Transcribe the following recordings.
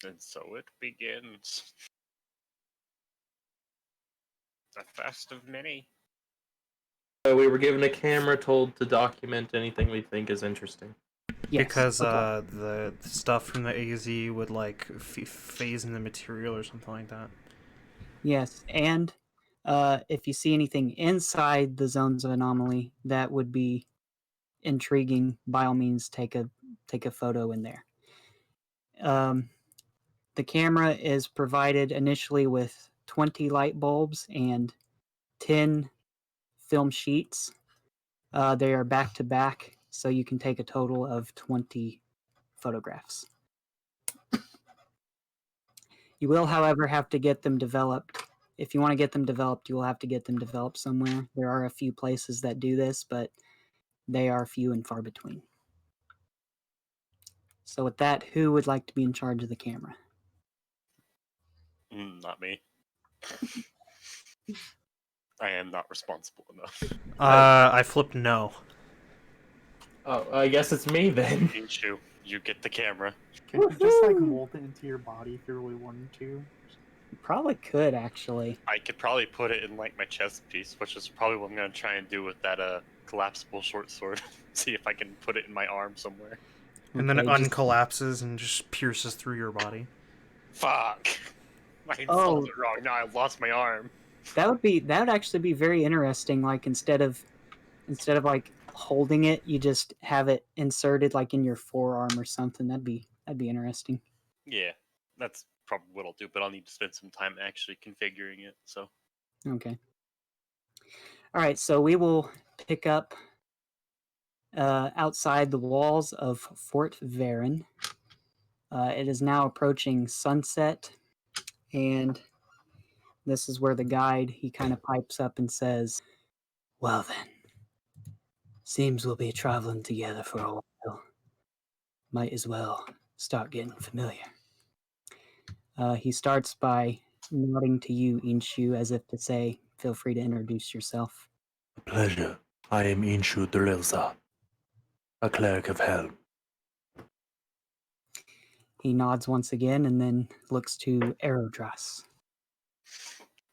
And so it begins. The first of many. We were given a camera, told to document anything we think is interesting. Yes. Because okay. the stuff from the AZ would like phase in the material or something like that. Yes, and if you see anything inside the zones of anomaly that would be intriguing, by all means, take a photo in there. The camera is provided initially with 20 light bulbs and 10 film sheets. They are back to back, so you can take a total of 20 photographs. You will, however, have to get them developed. If you want to get them developed, you will have to get them developed somewhere. There are a few places that do this, but they are few and far between. So with that, who would like to be in charge of the camera? Not me. I am not responsible enough. I flipped no. Oh, I guess it's me then. Inshu, you get the camera. Can you just like mold it into your body if you really wanted to? You probably could, actually. I could probably put it in like my chest piece, which is probably what I'm gonna try and do with that collapsible short sword. See if I can put it in my arm somewhere. And then it Okay, uncollapses and just pierces through your body. Fuck! I installed it wrong. Now I lost my arm. That would actually be very interesting. Like instead of like holding it, you just have it inserted like in your forearm or something. That'd be interesting. Yeah, that's probably what I'll do, but I'll need to spend some time actually configuring it. So. Okay. All right, so we will pick up outside the walls of Fort Varen. It is now approaching sunset, and this is where the guide, he kind of pipes up and says, "Well then, seems we'll be traveling together for a while. Might as well start getting familiar." He starts by nodding to you, Inshu, as if to say, feel free to introduce yourself. A pleasure. I am Inshu Delilza, a cleric of hell. He nods once again and then looks to Erulas.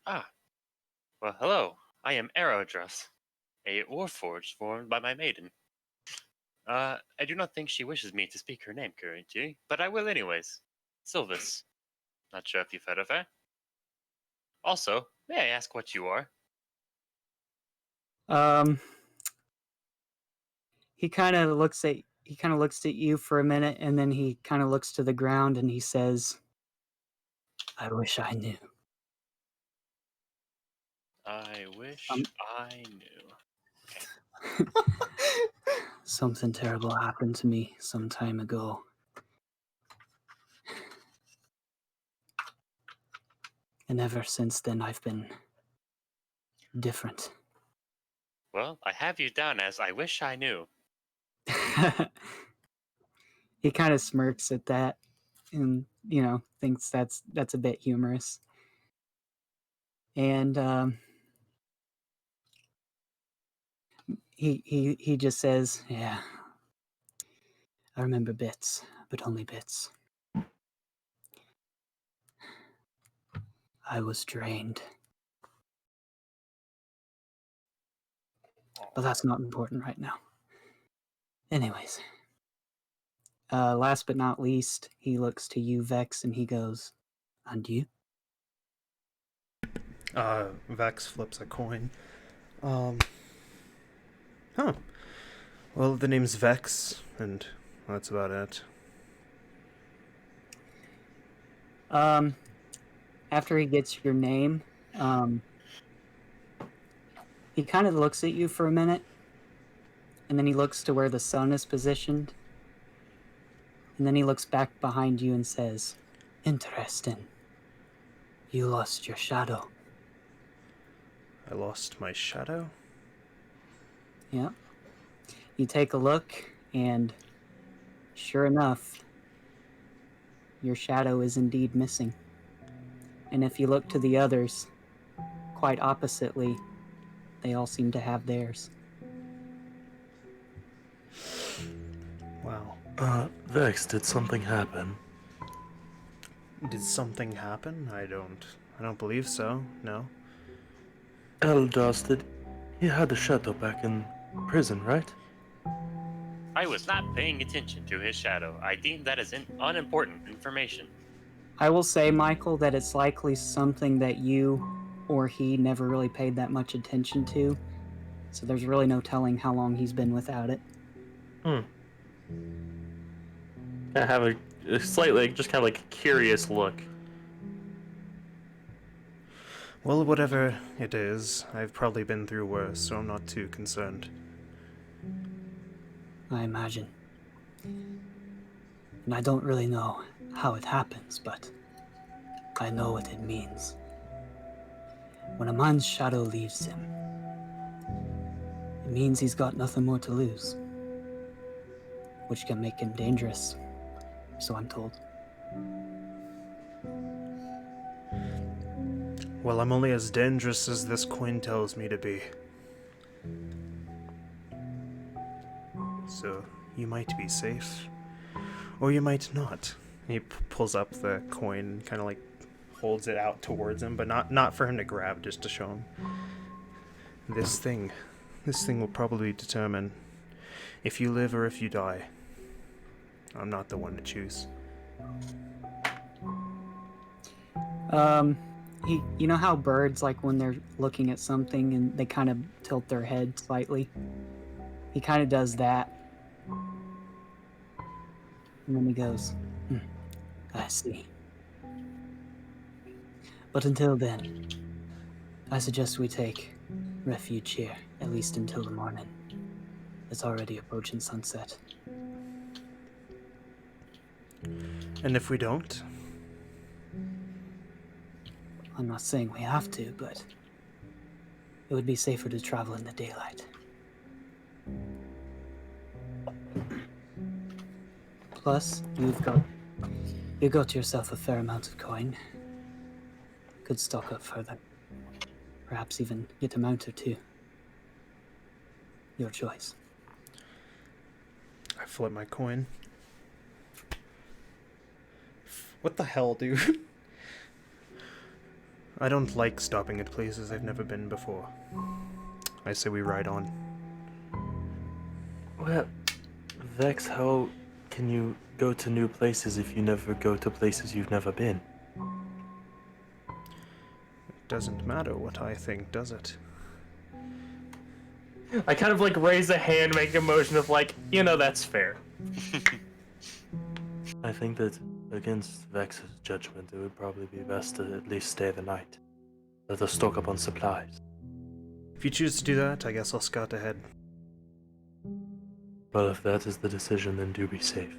Ah. Well, hello. I am Erulas, a warforged formed by my maiden. I do not think she wishes me to speak her name currently, but I will anyways. Sylvis. Not sure if you've heard of her. Also, may I ask what you are? He kind of looks at you for a minute, and then he kind of looks to the ground and he says, "I wish I knew." I wish I knew. Okay. Something terrible happened to me some time ago. And ever since then, I've been different. Well, I have you down as I wish I knew. He kind of smirks at that and, thinks that's a bit humorous. And he just says, "Yeah, I remember bits, but only bits. I was drained. But that's not important right now. Anyways, last but not least, he looks to you, Vex, and he goes, and you?" Vex flips a coin. Well, the name's Vex, and that's about it. After he gets your name, he kind of looks at you for a minute, and then he looks to where the sun is positioned, and then he looks back behind you and says, "Interesting. You lost your shadow." I lost my shadow? Yeah. You take a look, and sure enough, your shadow is indeed missing. And if you look to the others, quite oppositely, they all seem to have theirs. Wow. Vex, did something happen? Did something happen? I don't believe so. No. Eldas, he had a shadow back in prison, right? I was not paying attention to his shadow. I deem that as unimportant information. I will say, Michael, that it's likely something that you or he never really paid that much attention to, so there's really no telling how long he's been without it. I have a slightly, just kind of like curious look. Well, whatever it is, I've probably been through worse, so I'm not too concerned. I imagine. And I don't really know how it happens, but I know what it means. When a man's shadow leaves him, it means he's got nothing more to lose, which can make him dangerous, so I'm told. Well, I'm only as dangerous as this coin tells me to be. So, you might be safe, or you might not. He pulls up the coin, kind of like holds it out towards him, but not for him to grab, just to show him. This thing will probably determine if you live or if you die. I'm not the one to choose. You know how birds, like when they're looking at something and they kind of tilt their head slightly? He kind of does that. And then he goes, I see. But until then, I suggest we take refuge here, at least until the morning. It's already approaching sunset. And if we don't? I'm not saying we have to, but it would be safer to travel in the daylight. Plus, you got yourself a fair amount of coin. Could stock up further. Perhaps even get a mount or two. Your choice. I flip my coin. What the hell, dude? I don't like stopping at places I've never been before. I say we ride on. Well, Vex, how can you go to new places if you never go to places you've never been? It doesn't matter what I think, does it? I kind of like raise a hand, make a motion of like, that's fair. I think that against Vex's judgment, it would probably be best to at least stay the night. Let us stock up on supplies. If you choose to do that, I guess I'll scout ahead. Well, if that is the decision, then do be safe.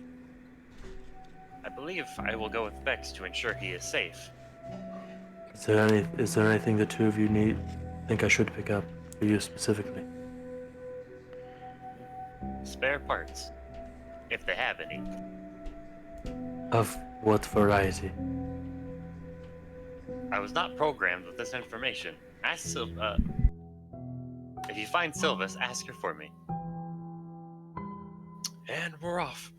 I believe I will go with Vex to ensure he is safe. Is there anything the two of you think I should pick up for you specifically? Spare parts, if they have any. Of what variety? I was not programmed with this information. Ask if you find Sylvis, ask her for me. And we're off.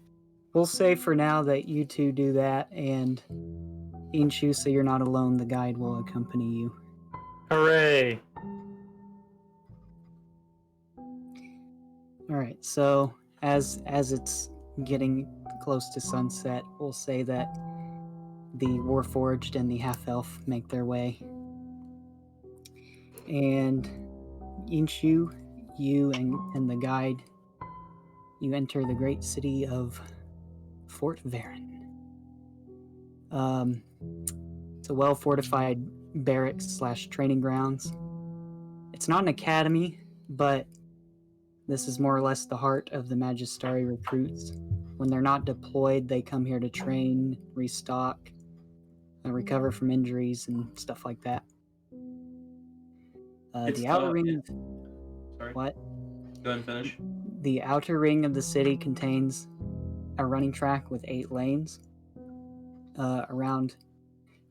We'll say for now that you two do that, and Inshu, so you're not alone, the guide will accompany you. Hooray! Alright, so as it's getting close to sunset, we'll say that the Warforged and the Half-Elf make their way. And Inshu, you and the guide, you enter the great city of Fort Varen. It's a well-fortified barracks/training grounds. It's not an academy, but this is more or less the heart of the Magistari recruits. When they're not deployed, they come here to train, restock, and recover from injuries and stuff like that. The outer ring of... Sorry. What? Go ahead and finish. The outer ring of the city contains a running track with 8 lanes.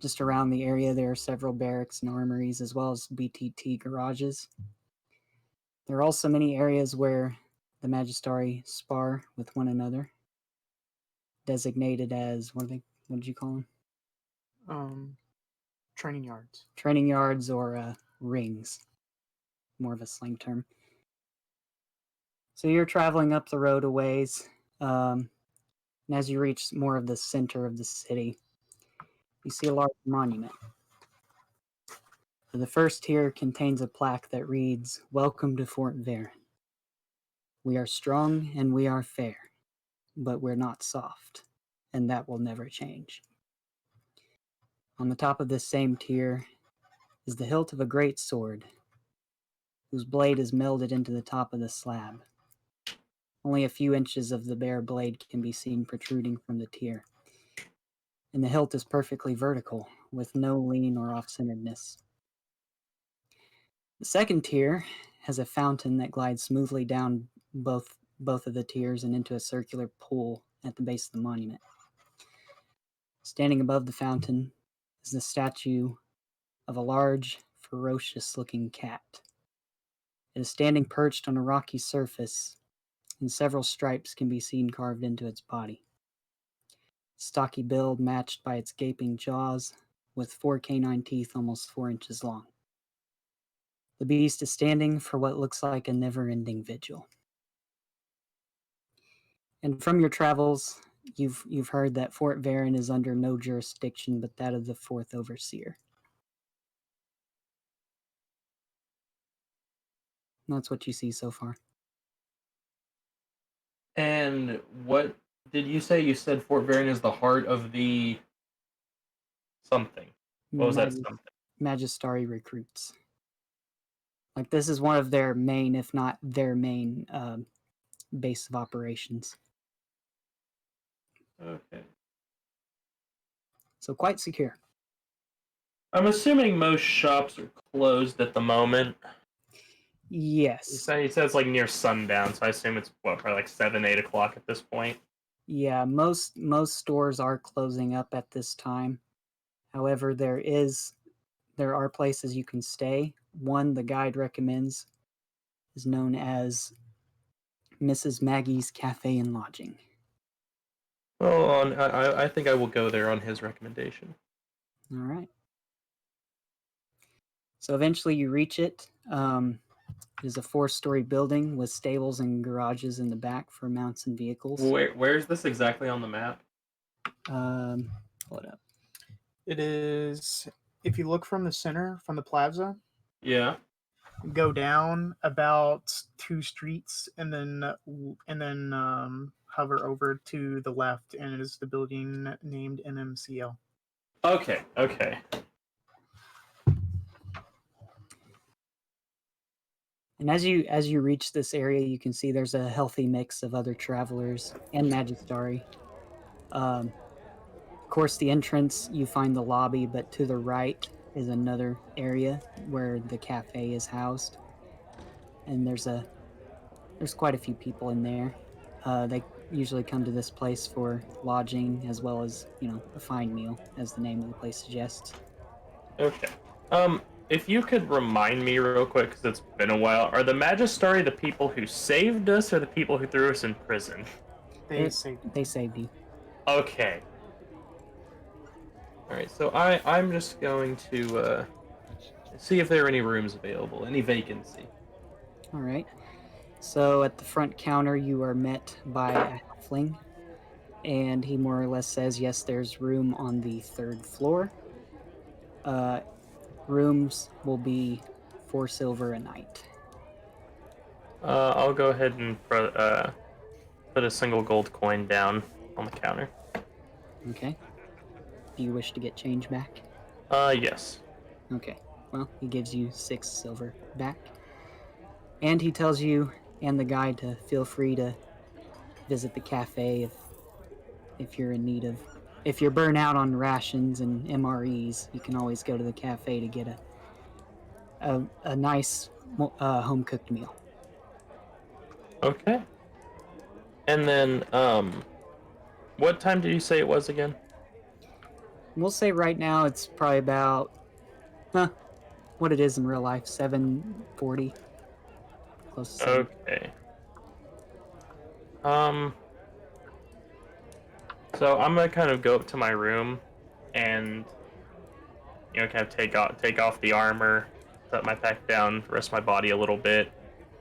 Just around the area, there are several barracks and armories, as well as BTT garages. There are also many areas where the Magistari spar with one another, designated as, what did you call them? Training yards. Training yards or rings, more of a slang term. So you're traveling up the road a ways, and as you reach more of the center of the city, you see a large monument. The first tier contains a plaque that reads, "Welcome to Fort Varen. We are strong and we are fair, but we're not soft, and that will never change." On the top of this same tier is the hilt of a great sword, whose blade is melded into the top of the slab. Only a few inches of the bare blade can be seen protruding from the tier, and the hilt is perfectly vertical, with no lean or off-centeredness. The second tier has a fountain that glides smoothly down both of the tiers and into a circular pool at the base of the monument. Standing above the fountain is the statue of a large, ferocious-looking cat. It is standing perched on a rocky surface, and several stripes can be seen carved into its body. Stocky build matched by its gaping jaws, with 4 canine teeth almost 4 inches long. The beast is standing for what looks like a never-ending vigil. And from your travels, you've heard that Fort Varen is under no jurisdiction but that of the 4th Overseer. And that's what you see so far. And what did you say? You said Fort Varen is the heart of the something. What was that something? Magistari recruits. Like, this is one of their main, if not their main, base of operations. Okay. So quite secure. I'm assuming most shops are closed at the moment. Yes. He says like near sundown, so I assume it's probably like 7, 8 o'clock at this point. Yeah, most stores are closing up at this time. However, there are places you can stay. One the guide recommends is known as Mrs. Maggie's Cafe and Lodging. Well, I think I will go there on his recommendation. All right. So eventually you reach it. It is a 4-story building with stables and garages in the back for mounts and vehicles. Where is this exactly on the map? Pull it up. It is, if you look from the center, from the plaza, Yeah. go down about 2 streets and then hover over to the left, and it is the building named MMCL. Okay. And as you reach this area, you can see there's a healthy mix of other travelers and Magistari. Of course, the entrance, you find the lobby, but to the right is another area where the cafe is housed. And there's quite a few people in there. They usually come to this place for lodging as well as, a fine meal, as the name of the place suggests. Okay. If you could remind me real quick, because it's been a while, are the Magistari the people who saved us or the people who threw us in prison? They saved you. Okay. Alright, so I'm just going to see if there are any rooms available, any vacancy. Alright. So at the front counter, you are met by a halfling, and he more or less says, yes, there's room on the 3rd floor. Rooms will be 4 silver a night. I'll go ahead and put a single gold coin down on the counter. Okay. Do you wish to get change back? Yes. Okay. Well, he gives you 6 silver back. And he tells you and the guide to feel free to visit the cafe if you're in need of... If you're burnt out on rations and MREs, you can always go to the cafe to get a nice home-cooked meal. Okay. And then, what time did you say it was again? We'll say right now it's probably about, what it is in real life, 7:40. Close to 7. Okay. So I'm gonna kind of go up to my room and kind of take off the armor, set my pack down, rest my body a little bit,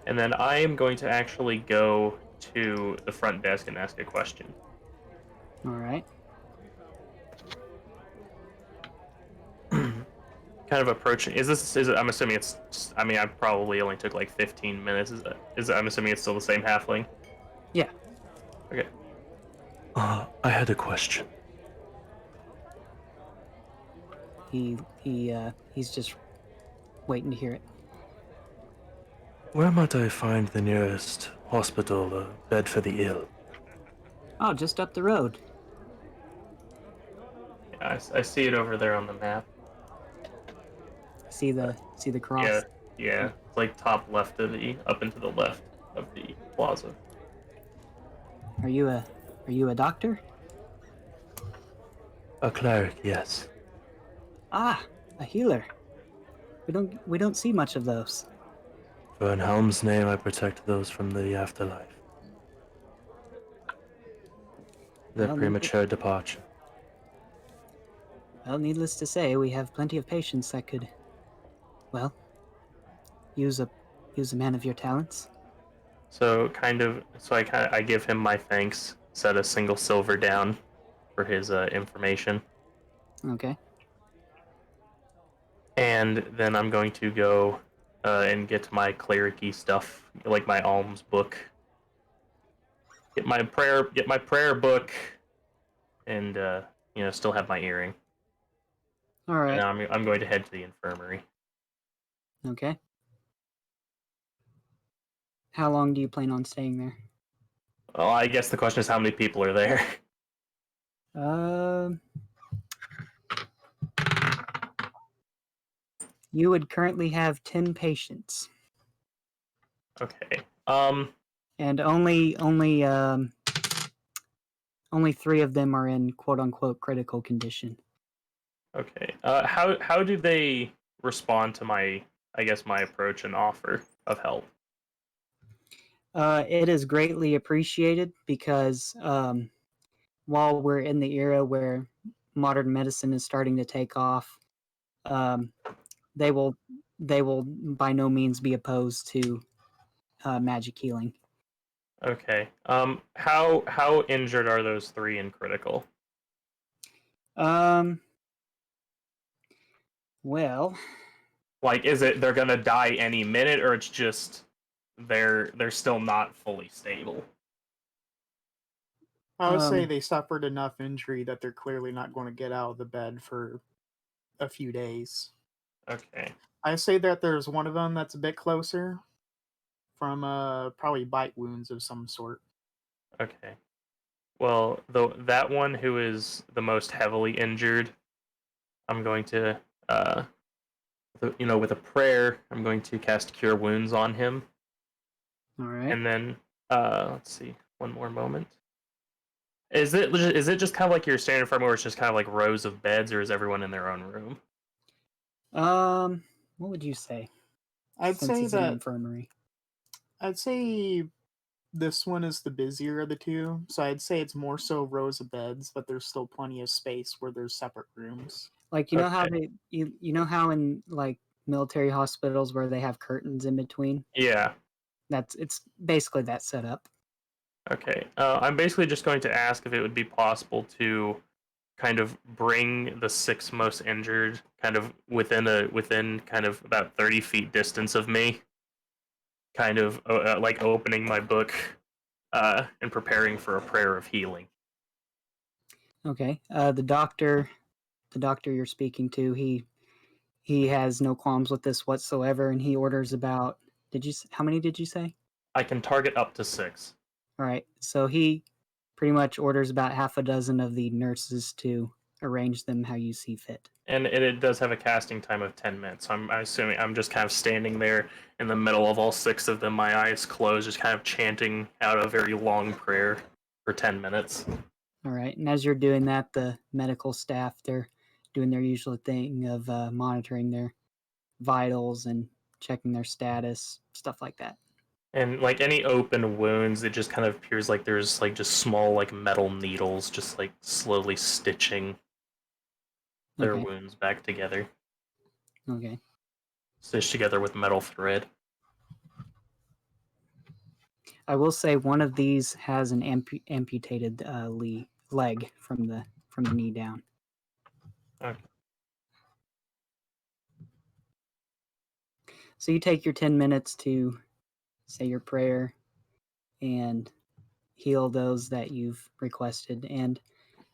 and then I am going to actually go to the front desk and ask a question. All right. Kind of approaching. I'm assuming it's. I mean, I probably only took like 15 minutes. I'm assuming it's still the same halfling. Yeah. Okay. I had a question. He's just waiting to hear it. Where might I find the nearest hospital or bed for the ill? Oh, just up the road. Yeah, I see it over there on the map. See the cross? Yeah, yeah. It's like top left of up and to the left of the plaza. Are you a doctor? A cleric, yes. Ah, a healer. We don't see much of those. For in Helm's name, I protect those from the afterlife. Their Well, premature departure. Well, needless to say, we have plenty of patients that could, well, use a man of your talents. So I give him my thanks. Set a single silver down for his information, Okay. and then I'm going to go and get my cleric-y stuff, like my alms book. Get my prayer book, and still have my earring. All right. And I'm going to head to the infirmary. Okay. How long do you plan on staying there? Well, I guess the question is how many people are there. You would currently have 10 patients, Okay. and only 3 of them are in quote unquote critical condition. Okay. How do they respond to my approach and offer of help? It is greatly appreciated because while we're in the era where modern medicine is starting to take off, they will by no means be opposed to magic healing. Okay. How injured are those 3 in critical? Well, Like, is it they're gonna die any minute, or it's just they're still not fully stable? I would say they suffered enough injury that they're clearly not going to get out of the bed for a few days. Okay. I say that there's one of them that's a bit closer from probably bite wounds of some sort. Okay. Well, that one who is the most heavily injured, I'm going to with a prayer, I'm going to cast Cure Wounds on him. all right. And then let's see, one more moment. Is it just kind of like your standard infirmary where it's just kind of like rows of beds, or is everyone in their own room? What would you say? I'd Since say it's an that infirmary. I'd say this one is the busier of the two, so I'd say it's more so rows of beds, but there's still plenty of space where there's separate rooms. Like you know how Okay. you know how in like military hospitals where they have curtains in between? Yeah. It's basically that setup. Okay. I'm basically just going to ask if it would be possible to kind of bring the 6 most injured kind of within kind of about 30 feet distance of me, kind of like opening my book and preparing for a prayer of healing. Okay. The doctor you're speaking to, he has no qualms with this whatsoever, and he orders about. How many did you say? I can target up to 6. All right. So he pretty much orders about half a dozen of the nurses to arrange them how you see fit. And it does have a casting time of 10 minutes. So I'm assuming I'm just kind of standing there in the middle of all 6 of them, my eyes closed, just kind of chanting out a very long prayer for 10 minutes. All right. And as you're doing that, the medical staff, they're doing their usual thing of monitoring their vitals and checking their status, stuff like that. And like any open wounds, it just kind of appears like there's like just small like metal needles just like slowly stitching their wounds back together. Okay. stitched together with metal thread. I will say one of these has an amputated leg from the knee down. Okay. So you take your 10 minutes to say your prayer and heal those that you've requested, and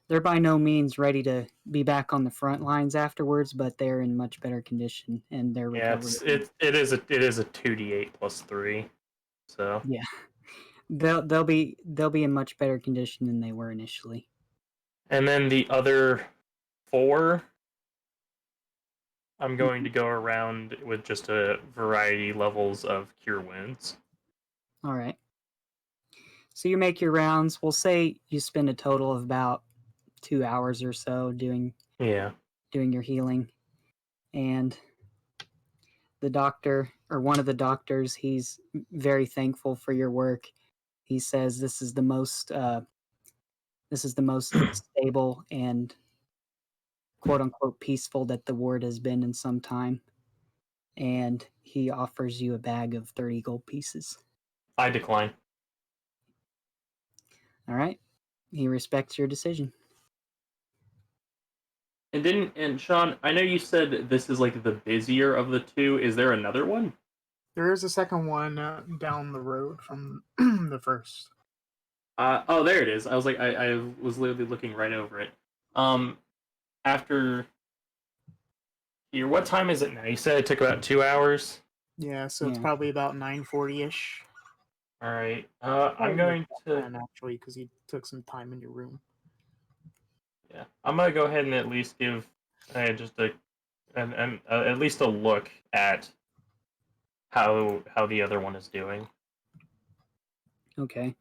they're by no means ready to be back on the front lines afterwards, but they're in much better condition and they're Yeah, recovering. it is a 2d8 plus 3. So Yeah, they'll be in much better condition than they were initially. and then the other 4, I'm going to go around with just a variety levels of cure wounds. All right. So you make your rounds. We'll say you spend a total of about 2 hours or so doing your healing, and the doctor, or one of the doctors, he's very thankful for your work. He says this is the most stable and quote unquote peaceful that the ward has been in some time, and he offers you a bag of 30 gold pieces. I decline. All right. He respects your decision. And Sean, I know you said this is like the busier of the 2. Is there another one? There is a second one down the road from the first. Oh, there it is. I was like, I was literally looking right over it. After here, what time is it now? You said it took about 2 hours. Yeah, so it's Yeah. probably about 9:40ish. All right. I'm going to. Actually, because he took some time in your room. Yeah, I'm gonna go ahead and at least give just at least a look at how the other one is doing. Okay.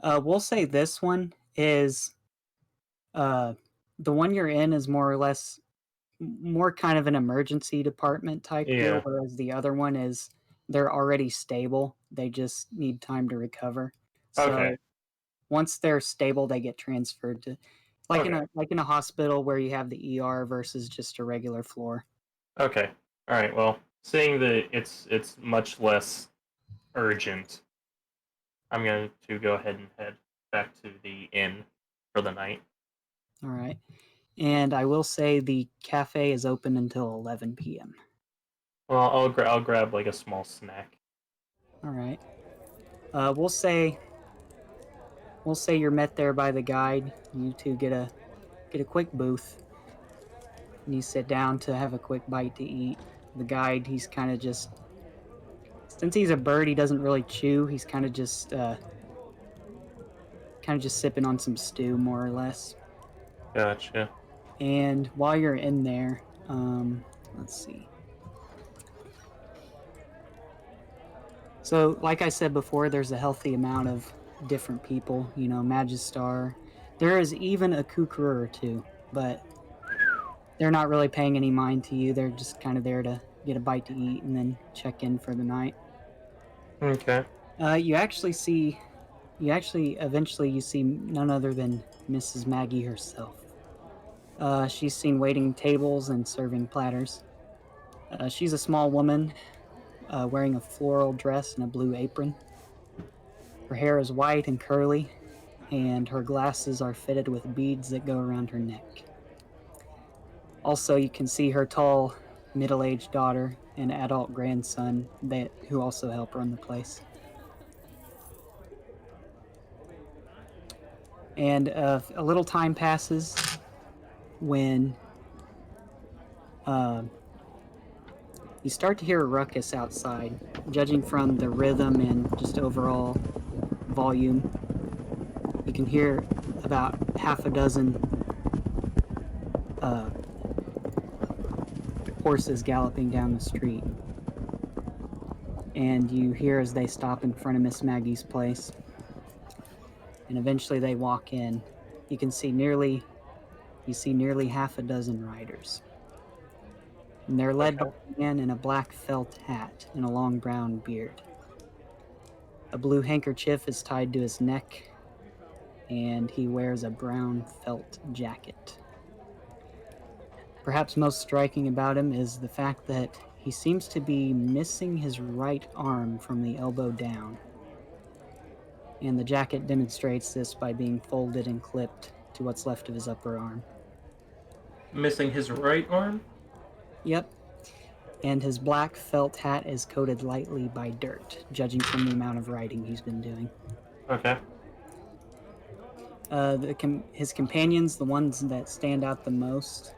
We'll say this one is the one you're in is more or less more kind of an emergency department type deal, Yeah. whereas the other one is they're already stable. They just need time to recover. So Okay. once they're stable, they get transferred to like Okay. in a hospital where you have the ER versus just a regular floor. Okay. All right. Well, seeing that it's much less urgent, I'm going to go ahead and head back to the inn for the night. All right. And I will say the cafe is open until 11 p.m. Well, I'll grab like a small snack. All right. We'll say you're met there by the guide. You two get a quick booth, and you sit down to have a quick bite to eat. The guide, he's kind of just, since he's a bird, he doesn't really chew. He's kind of just sipping on some stew, more or less. Gotcha. And while you're in there, let's see. So, like I said before, there's a healthy amount of different people. You know, Magistar. There is even a Kukuru or two, but they're not really paying any mind to you. They're just kind of there to get a bite to eat and then check in for the night. Okay. You eventually see none other than Mrs. Maggie herself. She's seen waiting tables and serving platters. She's a small woman wearing a floral dress and a blue apron. Her hair is white and curly, and her glasses are fitted with beads that go around her neck. Also, you can see her tall, middle-aged daughter and adult grandson who also help run the place. And a little time passes when you start to hear a ruckus outside. Judging from the rhythm and just overall volume, you can hear about half a dozen horses galloping down the street. And you hear as they stop in front of Miss Maggie's place. And eventually they walk in. You see nearly half a dozen riders. And they're led by a man in a black felt hat and a long brown beard. A blue handkerchief is tied to his neck, and he wears a brown felt jacket. Perhaps most striking about him is the fact that he seems to be missing his right arm from the elbow down. And the jacket demonstrates this by being folded and clipped to what's left of his upper arm. Missing his right arm? Yep. And his black felt hat is coated lightly by dirt, judging from the amount of writing he's been doing. Okay. His companions, the ones that stand out the most,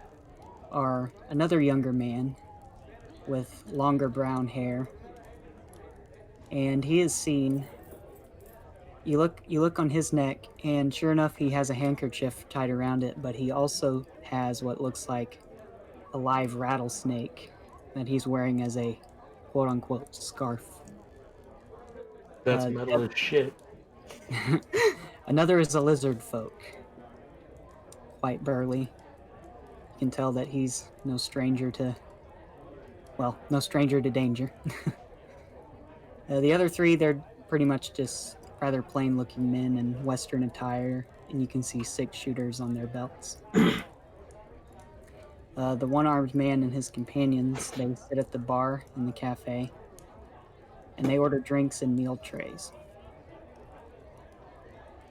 are another younger man with longer brown hair. And he is seen. You look on his neck, and sure enough, he has a handkerchief tied around it, but he also has what looks like a live rattlesnake that he's wearing as a quote-unquote scarf. That's metal as shit. Another is a lizard folk, quite burly. You can tell that he's no stranger to danger. The other three, they're pretty much just rather plain-looking men in Western attire, and you can see 6 shooters on their belts. The one-armed man and his companions, they sit at the bar in the cafe, and they order drinks and meal trays.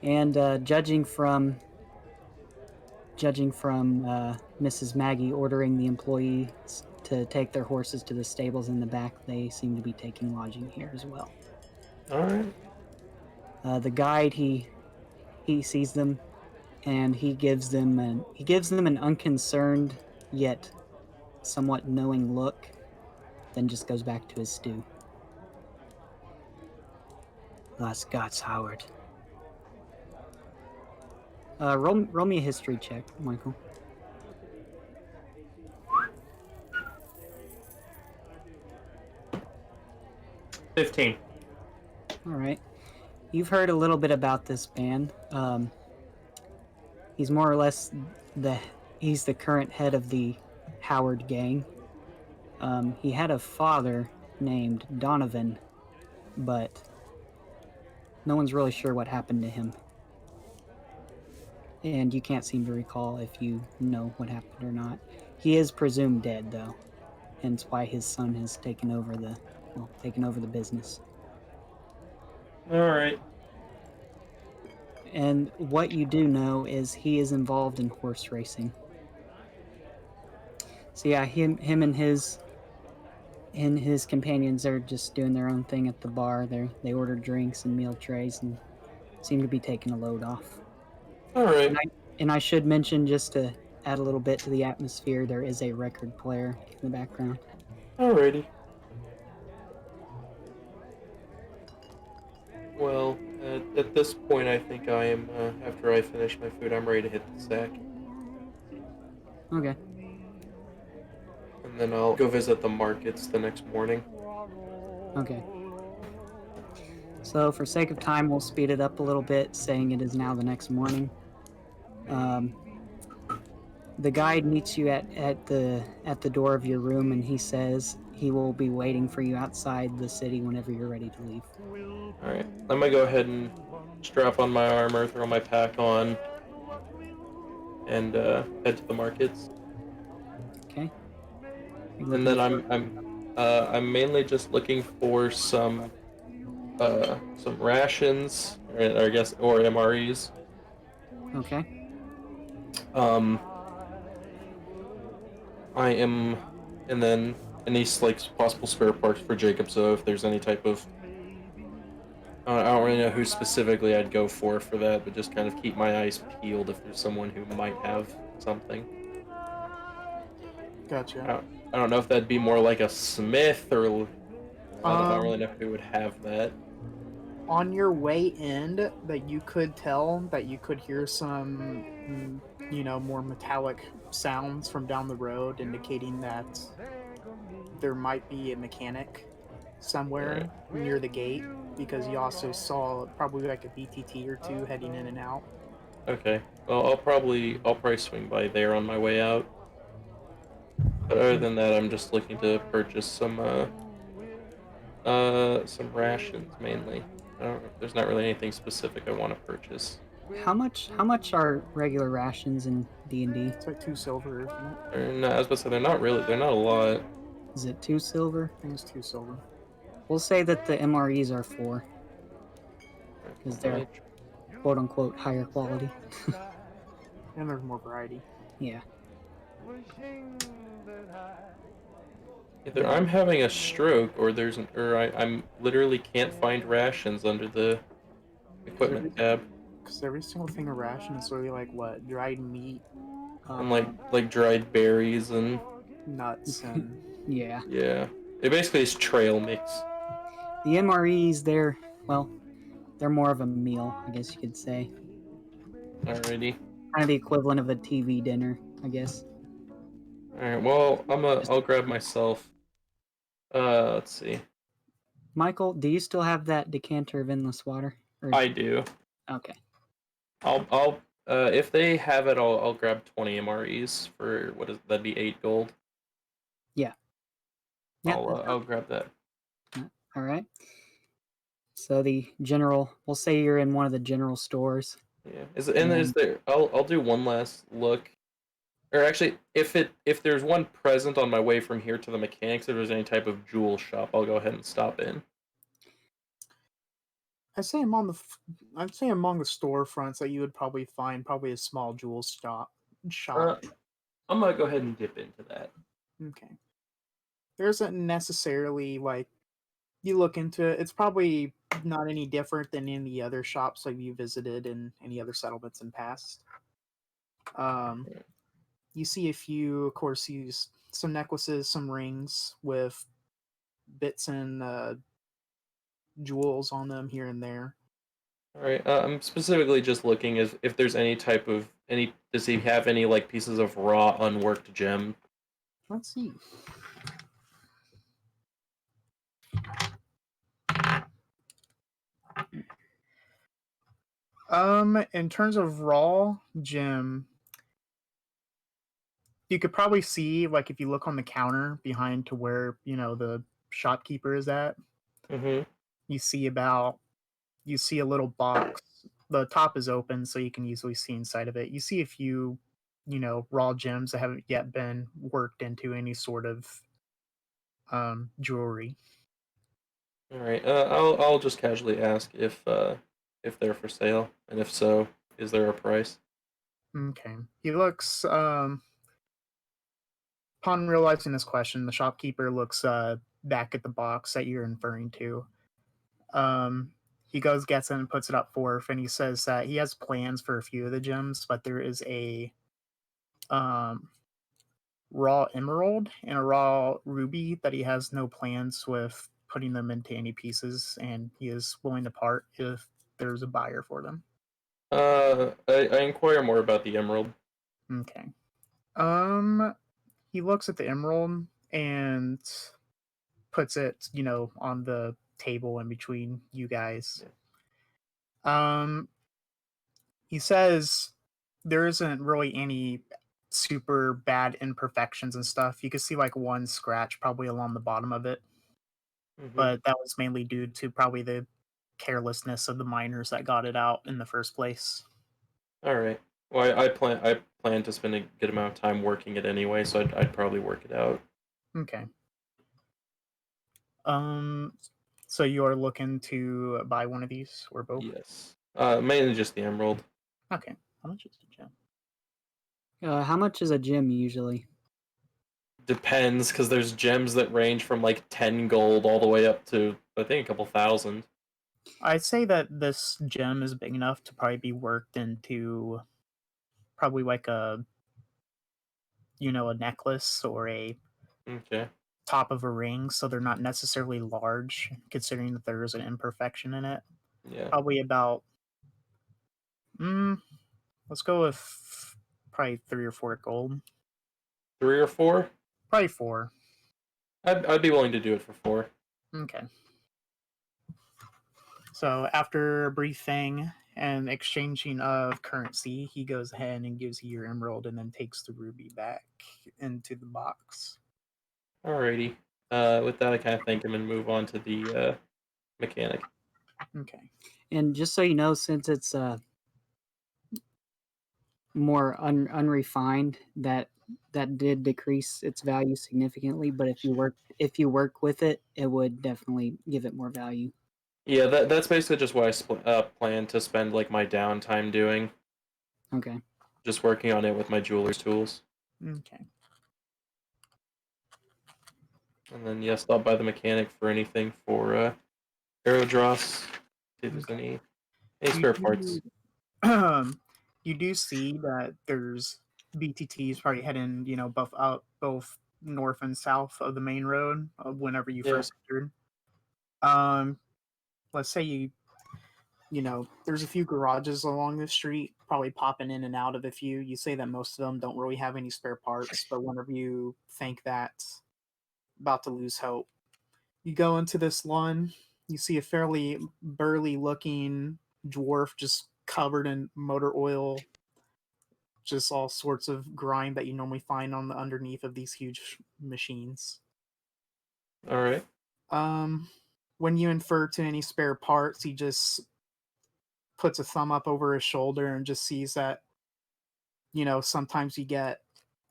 And judging from Mrs. Maggie ordering the employees to take their horses to the stables in the back, they seem to be taking lodging here as well. All right. The guide, he sees them, and he gives them an unconcerned yet somewhat knowing look, then just goes back to his stew. Last Scots, Howard. Roll me a history check, Michael. $15. All right. You've heard a little bit about this man. He's more or less he's the current head of the Howard gang. He had a father named Donovan, but no one's really sure what happened to him. And you can't seem to recall if you know what happened or not. He is presumed dead, though, hence why his son has taken over the business. All right. And what you do know is he is involved in horse racing. So yeah, him and his companions are just doing their own thing at the bar. They order drinks and meal trays and seem to be taking a load off. All right. And I should mention, just to add a little bit to the atmosphere, there is a record player in the background. Alrighty. Well, at this point, I think I am, after I finish my food, I'm ready to hit the sack. Okay. And then I'll go visit the markets the next morning. Okay. So for sake of time, we'll speed it up a little bit, saying it is now the next morning. The guide meets you at the door of your room, and he says he will be waiting for you outside the city whenever you're ready to leave. Alright, I'm gonna go ahead and strap on my armor, throw my pack on, and head to the markets. Okay. And then I'm mainly just looking for some rations, or I guess, or MREs. Okay. I am, and then any possible spare parts for Jacob. So if there's any type of, I don't really know who specifically I'd go for that, but just kind of keep my eyes peeled if there's someone who might have something. Gotcha. I don't know if that'd be more like a smith, or I don't really know who would have that. On your way in, that you could tell that you could hear some, more metallic sounds from down the road, indicating that there might be a mechanic somewhere near the gate, because you also saw probably like a BTT or two heading in and out. Okay. Well, I'll probably swing by there on my way out. But other than that, I'm just looking to purchase some rations mainly. There's not really anything specific I want to purchase. How much are regular rations in D&D? It's like 2 silver, isn't it? I was about to say they're not a lot. Is it 2 silver? I think it's 2 silver. We'll say that the MREs are 4 because they're Right. quote unquote higher quality. And there's more variety. Yeah. Either I'm having a stroke, or I'm literally can't find rations under the equipment tab, Because every single thing of ration is really like what? Dried meat, and like dried berries and nuts, and Yeah. yeah, it basically is trail mix. The MREs, they're more of a meal, I guess you could say. Alrighty. Kind of the equivalent of a TV dinner, I guess. Alright, well, I'll grab myself. Let's see. Michael, do you still have that decanter of endless water? Or... I do. Okay. I'll if they have it, I'll grab 20 MREs for that'd be 8 gold. Yeah. I'll grab that. All right. So we'll say you're in one of the general stores. Yeah. Is there? I'll do one last look. Or actually, if there's one present on my way from here to the mechanics, if there's any type of jewel shop, I'll go ahead and stop in. I'd say among the storefronts that you would probably find a small jewel shop. I'm gonna go ahead and dip into that. Okay. There isn't necessarily like you look into it. It's probably not any different than any other shops like you visited in any other settlements in past. You see a few, of course, use some necklaces, some rings with bits and jewels on them here and there. All right. I'm specifically just looking as if there's any type of Does he have any like pieces of raw unworked gem? Let's see. In terms of raw gem, you could probably see, like, if you look on the counter behind to where, the shopkeeper is at, you see a little box. The top is open, so you can easily see inside of it. You see a few, raw gems that haven't yet been worked into any sort of jewelry. All right. I'll just casually ask if they're for sale, and if so, is there a price? Okay. He looks upon realizing this question, the shopkeeper looks back at the box that you're inferring to. He gets it and puts it up forth, and he says that he has plans for a few of the gems, but there is a raw emerald and a raw ruby that he has no plans with putting them into any pieces, and he is willing to part if there's a buyer for them. I inquire more about the emerald. Okay. He looks at the emerald and puts it, on the table in between you guys. Yeah. He says there isn't really any super bad imperfections and stuff. You can see like one scratch probably along the bottom of it. But that was mainly due to probably the carelessness of the miners that got it out in the first place. All right. Well, I plan to spend a good amount of time working it anyway, so I'd probably work it out. Okay. So you are looking to buy one of these or both? Yes. Mainly just the emerald. Okay. How much is a gem? How much is a gem usually? Depends, because there's gems that range from like 10 gold all the way up to, I think, a couple thousand. I'd say that this gem is big enough to probably be worked into probably like a necklace or a top of a ring, so they're not necessarily large, considering that there is an imperfection in it. Yeah. Probably about let's go with probably 3 or 4 gold. 3 or 4? Probably 4. I'd be willing to do it for 4. Okay. So after a brief thing and exchanging of currency, he goes ahead and gives you your emerald and then takes the ruby back into the box. Alrighty. With that, I kind of thank him and move on to the mechanic. Okay. And just so you know, since it's more unrefined, that did decrease its value significantly. But if you work with it, it would definitely give it more value. Yeah, that's basically just what I plan to spend like my downtime doing. Okay. Just working on it with my jeweler's tools. Okay. And then yes, I'll buy the mechanic for anything for Aerodross. See if there's any spare parts. You do see that there's BTTs probably heading, both north and south of the main road whenever you Yeah. first entered. Let's say there's a few garages along the street, probably popping in and out of a few. You say that most of them don't really have any spare parts, but whenever you think that's about to lose hope, you go into this one, you see a fairly burly looking dwarf just covered in motor oil, just all sorts of grime that you normally find on the underneath of these huge machines. All right. When you infer to any spare parts, he just puts a thumb up over his shoulder and just sees that, sometimes you get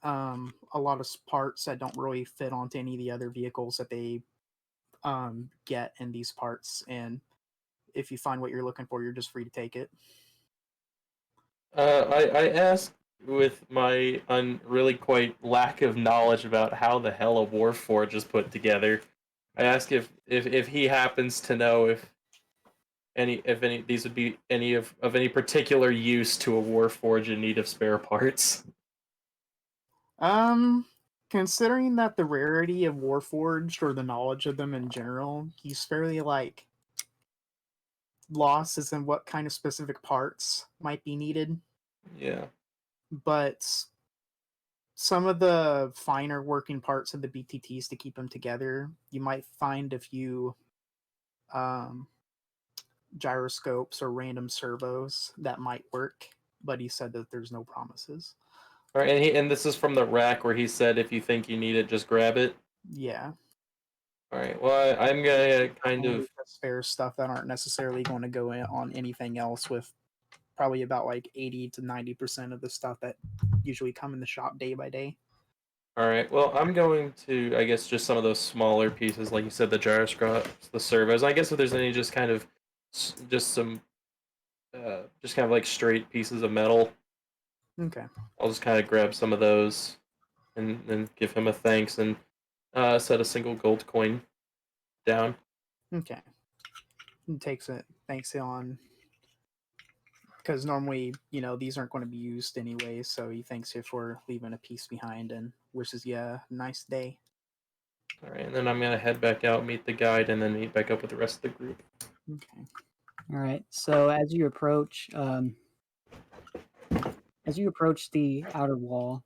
a lot of parts that don't really fit onto any of the other vehicles that they get in these parts. And if you find what you're looking for, you're just free to take it. I asked with my really quite lack of knowledge about how the hell a Warforge is put together. I asked if he happens to know if any these would be any of any particular use to a Warforge in need of spare parts. Considering that the rarity of Warforged or the knowledge of them in general, he's fairly lost as in what kind of specific parts might be needed. Yeah. But some of the finer working parts of the BTTs to keep them together, you might find a few gyroscopes or random servos that might work, but he said that there's no promises. All right, and this is from the rack where he said if you think you need it, just grab it. Yeah. All right. Well, I'm gonna kind of spare stuff that aren't necessarily going to go in on anything else, with probably about 80 to 90% of the stuff that usually come in the shop day by day. All right. Well, I'm going to, I guess, just some of those smaller pieces, like you said, the gyroscopes, the servos. I guess if there's any just kind of, just some, just kind of like straight pieces of metal. Okay. I'll just kind of grab some of those, and then give him a thanks, and set a single gold coin down. Okay. He takes it, thanks on, because normally, these aren't going to be used anyway, so he thanks you for leaving a piece behind and wishes you a nice day. All right, and then I'm gonna head back out, meet the guide, and then meet back up with the rest of the group. Okay. All right. So as you approach the outer wall,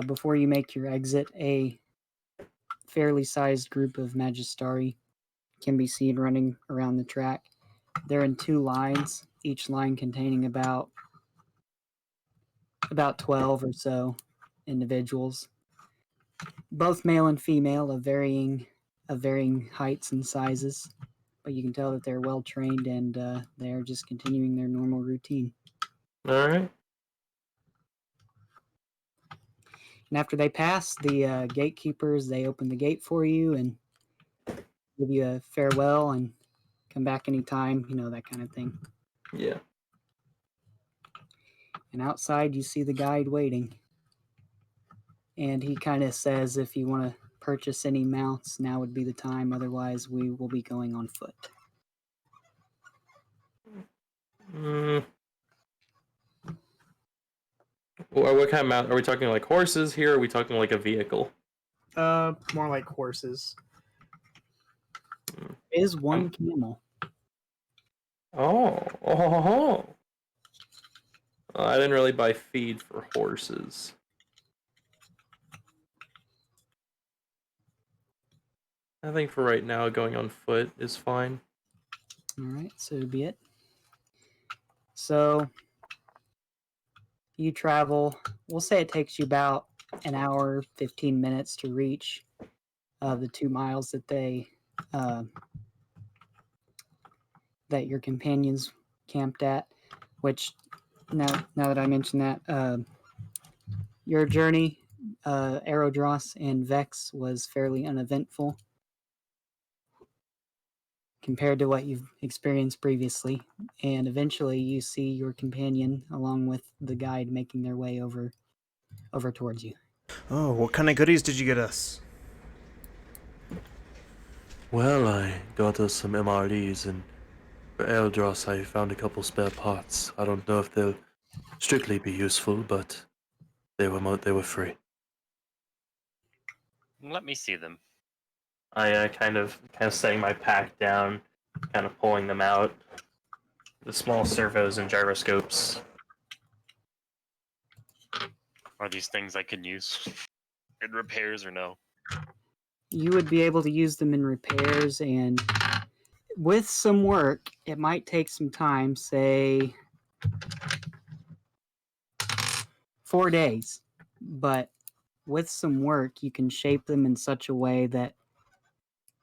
before you make your exit, a fairly sized group of Magistari can be seen running around the track. They're in 2 lines, each line containing about 12 or so individuals, both male and female, of varying heights and sizes. But you can tell that they're well trained, and they're just continuing their normal routine. All right. And after they pass, the gatekeepers, they open the gate for you and give you a farewell and come back anytime, that kind of thing. Yeah. And outside, you see the guide waiting. And he kind of says, if you want to purchase any mounts, now would be the time. Otherwise, we will be going on foot. What kind of mount? Are we talking like horses here? Or are we talking like a vehicle? More like horses. Is one camel. Oh. I didn't really buy feed for horses. I think for right now, going on foot is fine. All right, so be it. So you travel, we'll say it takes you about an hour, 15 minutes to reach the 2 miles that that your companions camped at, which now that I mentioned that, your journey, Aerodros and Vex, was fairly uneventful compared to what you've experienced previously. And eventually you see your companion along with the guide making their way over towards you. Oh, what kind of goodies did you get us? Well, I got us some MREs, and for Eldros I found a couple spare parts. I don't know if they'll strictly be useful, but they were free. Let me see them. I kind of setting my pack down, kind of pulling them out. The small servos and gyroscopes. Are these things I can use in repairs or no? You would be able to use them in repairs, and with some work, it might take some time, say 4 days. But with some work, you can shape them in such a way that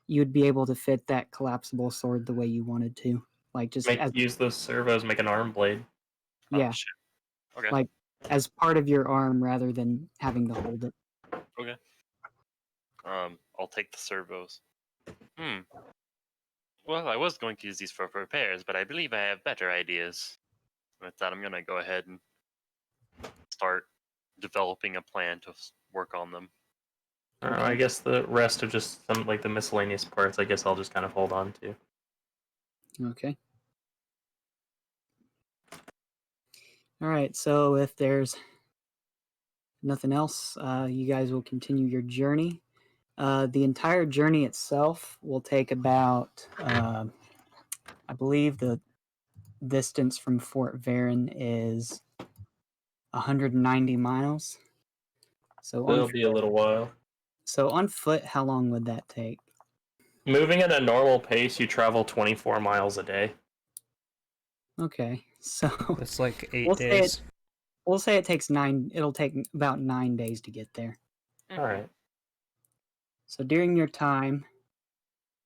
you'd be able to fit that collapsible sword the way you wanted to. Like just Use those servos, make an arm blade. yeah, Oh, shit. Okay. like as part of your arm rather than having to hold it. Okay. I'll take the servos. Well, I was going to use these for repairs, but I believe I have better ideas. With that, I'm gonna go ahead and start developing a plan to work on them. I guess the rest are just some like the miscellaneous parts. I guess I'll just kind of hold on to. Okay. All right. So if there's nothing else, you guys will continue your journey. The entire journey itself will take about, I believe the distance from Fort Varen is 190 miles. So It'll be a little while. So on foot, how long would that take? Moving at a normal pace, you travel 24 miles a day. Okay, so It's like 8 we'll say days. we'll say it takes 9. It'll take about 9 days to get there. All right. So during your time,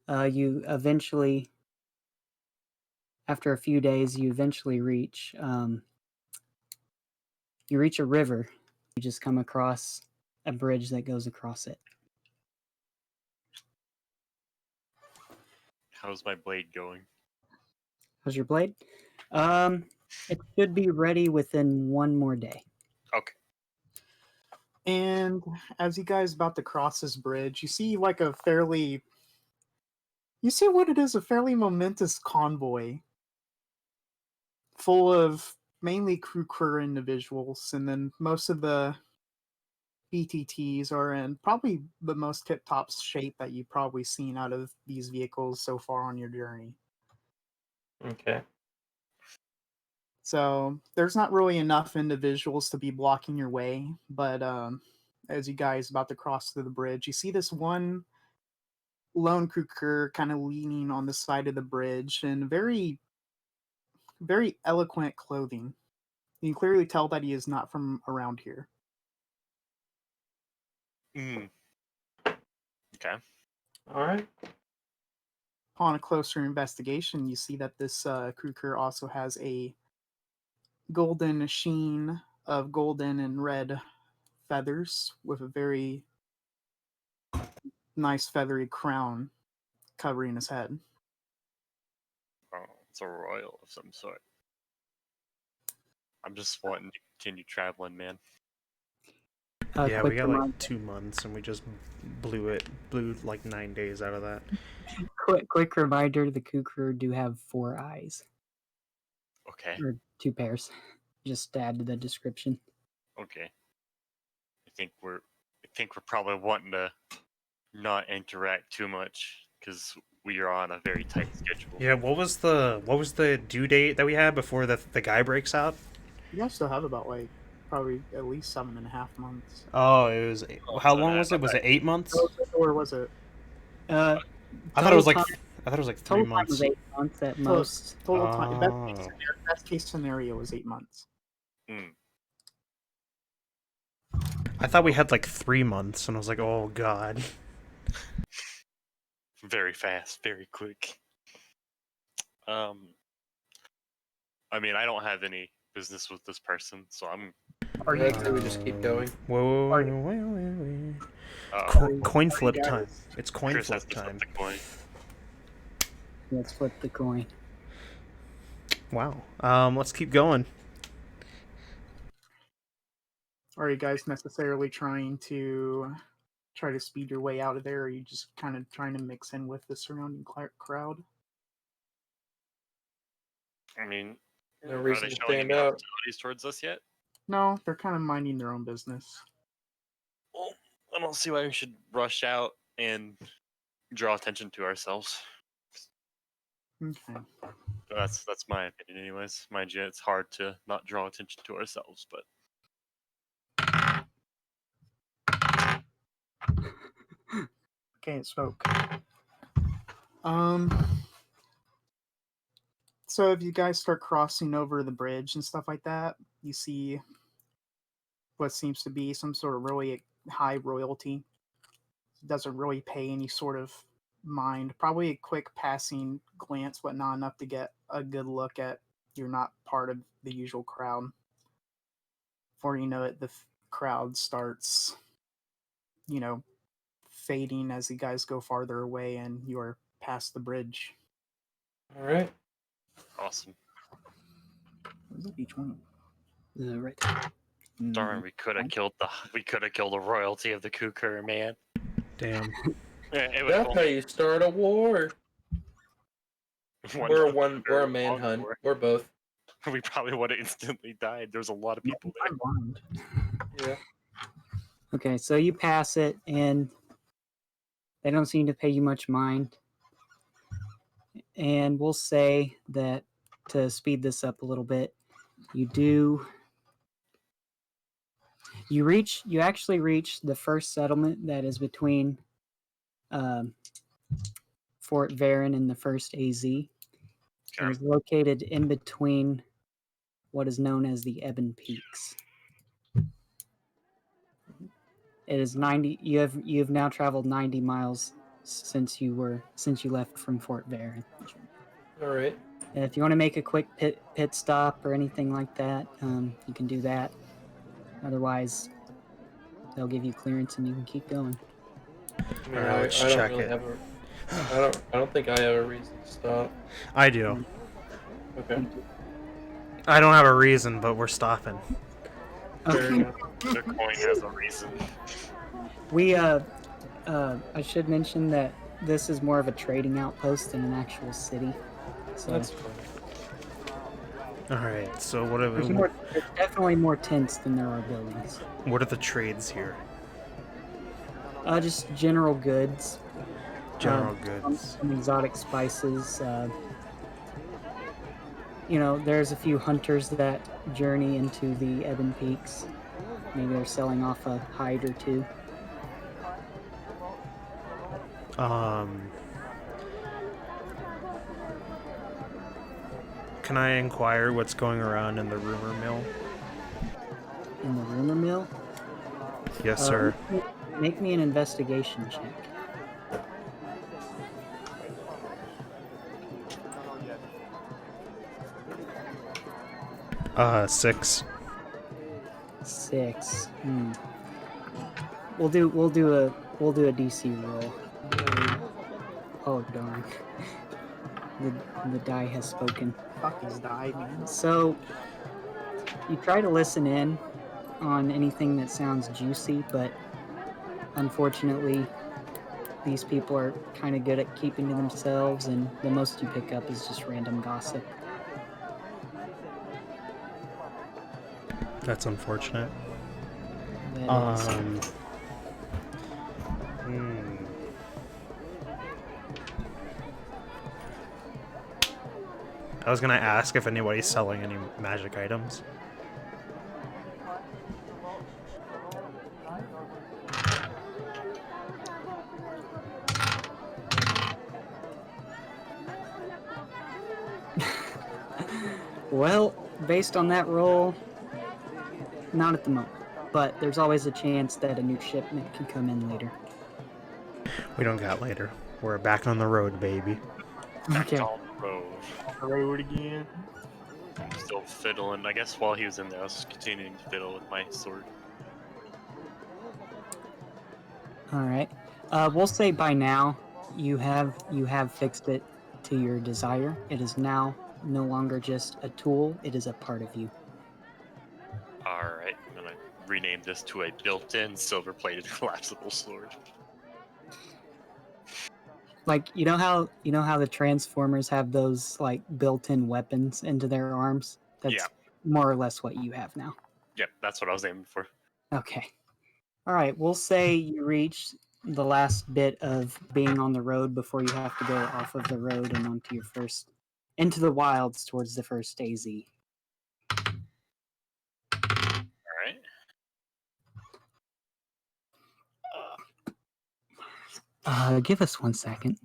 you eventually, after a few days, you eventually reach you reach a river. You just come across a bridge that goes across it. How's my blade going? How's your blade? It should be ready within 1 more day. Okay. And as you guys about to cross this bridge, you see what it is, a fairly momentous convoy full of mainly crew individuals, and then most of the BTTs are in probably the most tip-top shape that you've probably seen out of these vehicles so far on your journey. Okay. So there's not really enough individuals to be blocking your way, but as you guys about to cross through the bridge, you see this one lone crew kind of leaning on the side of the bridge in very, very eloquent clothing. You can clearly tell that he is not from around here. Okay. All right. Upon a closer investigation, you see that this crew also has a golden sheen of golden and red feathers with a very nice feathery crown covering his head. Oh, it's a royal of some sort. I'm just wanting to continue traveling, man. Yeah, we Quick got reminder, like 2 months and we just blew like 9 days out of that. quick reminder: the Kukru do have 4 eyes, Okay. or 2 pairs. Just add to the description. Okay. I think we're probably wanting to not interact too much because we are on a very tight schedule. Yeah, what was the due date that we had before the guy breaks out? You guys still have about probably at least 7.5 months. Oh, it was. How long was it? Was it 8 months? Or was it? Uh, I thought it was like total I thought it was like 3 total time months. was 8 months at most. Total time. Oh. Best case scenario was 8 months. I thought we had like 3 months, and I was like, oh god. Very fast, very quick. I mean, I don't have any business with this person, so I'm. Are you? I'd say we just keep going. Whoa, Are wait. Uh, Coin are flip you time. guys- It's coin Chris has flip to flip time. the coin. Let's flip the coin. Wow. Let's keep going. Are you guys necessarily trying to speed your way out of there, or are you just kind of trying to mix in with the surrounding crowd? I mean, No are reason they to showing stand any out. hostilities towards us yet? No, they're kind of minding their own business. Well, I don't see why we should rush out and draw attention to ourselves. Okay. That's my opinion, anyways. Mind you, it's hard to not draw attention to ourselves, but Okay, it spoke. So if you guys start crossing over the bridge and stuff like that, you see what seems to be some sort of really high royalty. Doesn't really pay any sort of mind. Probably a quick passing glance, but not enough to get a good look at. You're not part of the usual crowd. Before you know it, the crowd starts, fading as you guys go farther away and you are past the bridge. All right. awesome. Where's the D20? Right. Darn, we could have killed the royalty of the Kukur, man. Damn. It would That's how you start a war. We're a manhunt. We're both. We probably would have instantly died. There's a lot of people there. I'm blind. Yeah. Okay, so you pass it, and they don't seem to pay you much mind. And we'll say that to speed this up a little bit, you actually reach the first settlement that is between Fort Varen and the first AZ. It is located in between what is known as the Ebon Peaks. It is 90. You've now traveled 90 miles since you left from Fort Varen. All right. And if you want to make a quick pit stop or anything like that, you can do that. Otherwise, they'll give you clearance and you can keep going. I mean, Alright, let's I don't check really it. have I don't think I have a reason to stop. I do. Okay. I don't have a reason, but we're stopping. Fair enough. The coin has a reason. We I should mention that this is more of a trading outpost than an actual city. So That's fine. Alright, so there's definitely more tents than there are buildings. what are the trades here? Just general goods. General goods. Some exotic spices. There's a few hunters that journey into the Ebon Peaks. Maybe they're selling off a hide or two. Can I inquire what's going around in the rumor mill? In the rumor mill? Yes, sir. Make me an investigation check. Six. 6. We'll do a DC roll. Oh darn. The die has spoken. Fuck these die, man. So you try to listen in on anything that sounds juicy, but unfortunately these people are kind of good at keeping to themselves, and the most you pick up is just random gossip. That's unfortunate. That is- I was gonna ask if anybody's selling any magic items. Well, based on that roll, not at the moment. But there's always a chance that a new shipment can come in later. We don't got later. We're back on the road, baby. Back Okay. on the road. Road again. I'm still fiddling. I guess while he was in there, I was continuing to fiddle with my sword. All right. We'll say by now you have fixed it to your desire. It is now no longer just a tool; it is a part of you. Alright, I'm gonna rename this to a built-in silver-plated collapsible sword. Like you know how the Transformers have those like built-in weapons into their arms. That's Yeah. more or less what you have now. Yep, that's what I was aiming for. Okay. All right. We'll say you reached the last bit of being on the road before you have to go off of the road and onto your first into the wilds towards the first AZ. Alright. Give us 1 second.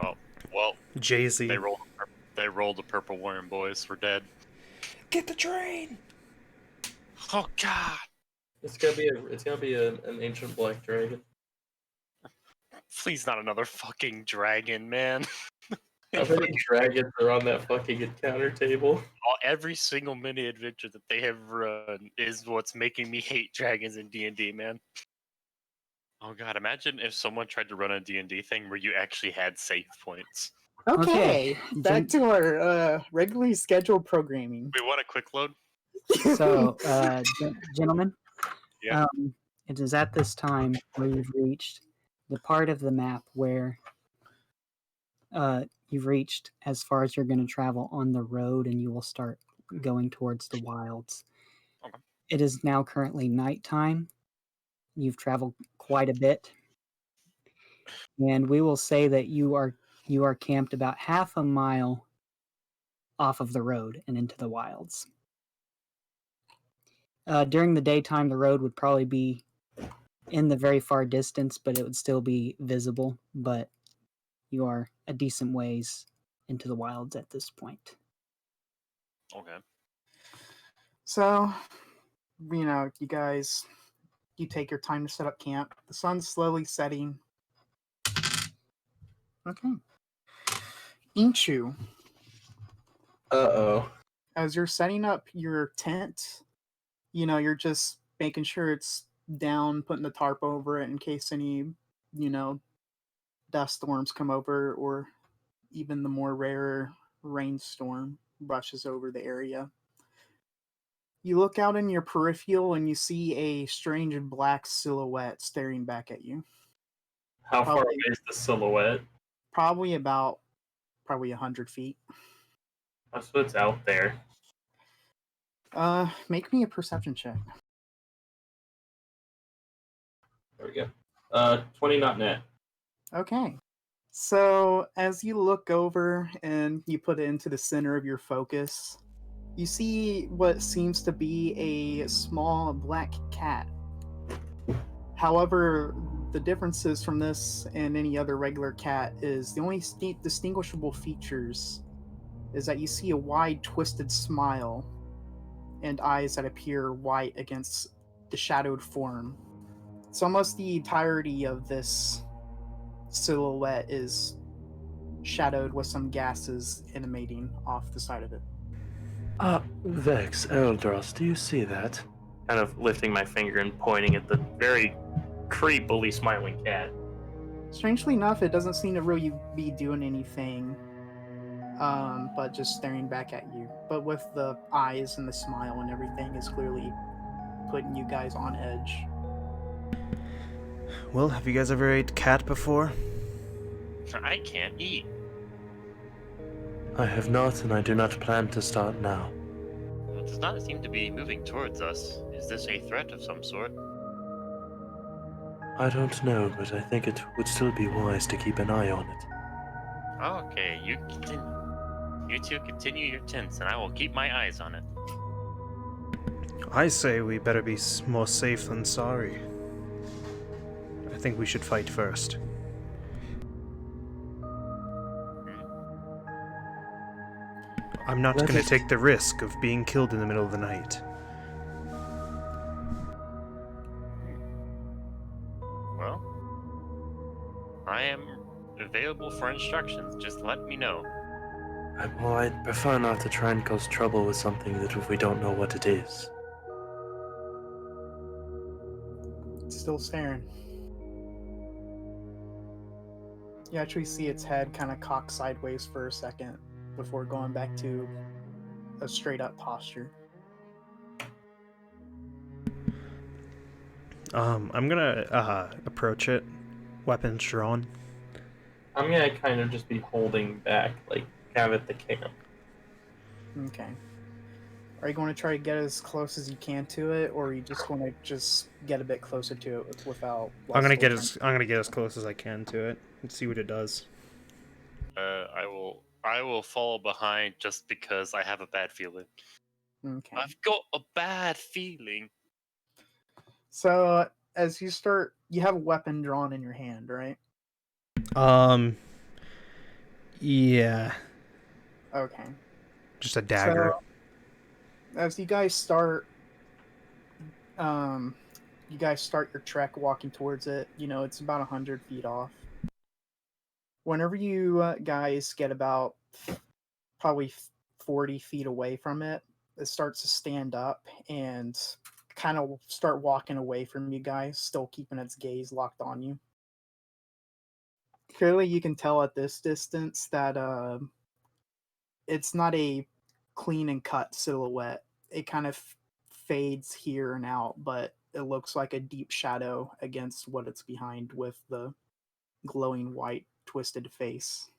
Oh, well, Jay-Z. they rolled the purple worm, boys. We're dead. Get the train! Oh, God! It's gonna be an ancient black dragon. Please not another fucking dragon, man. How many dragons are on that fucking encounter table? Every single mini adventure that they have run is what's making me hate dragons in D&D, man. Oh god, imagine if someone tried to run a D&D thing where you actually had save points. Okay, Okay, back to our regularly scheduled programming. We want a quick load? So, gentlemen, Yeah. it is at this time where you've reached the part of the map where you've reached as far as you're going to travel on the road, and you will start going towards the wilds. Okay. It is now currently nighttime. You've traveled quite a bit, and we will say that you are camped about half a mile off of the road and into the wilds. During the daytime, the road would probably be in the very far distance, but it would still be visible. But you are a decent ways into the wilds at this point. Okay. So, you guys, you take your time to set up camp. The sun's slowly setting. Okay. Inshu, Uh-oh. as you're setting up your tent, you're just making sure it's down, putting the tarp over it in case any, dust storms come over, or even the more rare rainstorm brushes over the area. You look out in your peripheral and you see a strange black silhouette staring back at you. How far Probably- away is the silhouette? Probably 100 feet. That's what's out there. Make me a perception check. There we go. 20 not net. Okay. So as you look over and you put it into the center of your focus, you see what seems to be a small black cat. However, the differences from this and any other regular cat is the only distinguishable features is that you see a wide twisted smile and eyes that appear white against the shadowed form. So almost the entirety of this silhouette is shadowed with some gases emanating off the side of it. Vex, Eldros, do you see that? Kind of lifting my finger and pointing at the very creepily smiling cat. Strangely enough, it doesn't seem to really be doing anything, but just staring back at you. But with the eyes and the smile and everything is clearly putting you guys on edge. Well, have you guys ever ate cat before? I can't eat. I have not, and I do not plan to start now. It does not seem to be moving towards us. Is this a threat of some sort? I don't know, but I think it would still be wise to keep an eye on it. Okay, you two continue your tents, and I will keep my eyes on it. I say we better be more safe than sorry. I think we should fight first. I'm not Let going us- to take the risk of being killed in the middle of the night. Well, I am available for instructions. Just let me know. Well, I'd prefer not to try and cause trouble with something that if we don't know what it is. It's still staring. You actually see its head kind of cock sideways for a second before going back to a straight up posture. I'm gonna approach it, weapons drawn. I'm gonna kind of just be holding back, like, kind of at the camp. Okay. Are you going to try to get as close as you can to it, or are you just going to just get a bit closer to it without? I'm gonna get as close as I can to it and see what it does. I will follow behind just because I have a bad feeling. Okay. I've got a bad feeling. So as you start, you have a weapon drawn in your hand, right? Yeah, Okay. just a dagger. So, as you guys start your trek walking towards it. You know, it's about 100 feet off. Whenever you guys get about probably 40 feet away from it, it starts to stand up and kind of start walking away from you guys, still keeping its gaze locked on you. Clearly, you can tell at this distance that it's not a clean and cut silhouette. It kind of fades here and out, but it looks like a deep shadow against what it's behind with the glowing white twisted face.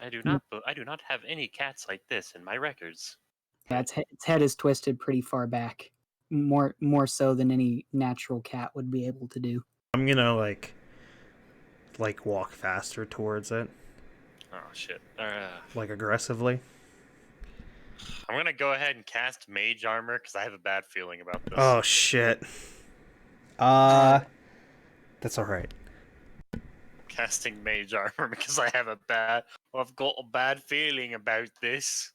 I do not have any cats like this in my records. Yeah, its head is twisted pretty far back, more so than any natural cat would be able to do. I'm gonna like walk faster towards it, Oh shit! like aggressively. I'm gonna go ahead and cast Mage Armor because I have a bad feeling about this. Oh shit. That's all right. Casting Mage Armor because I've got a bad feeling about this.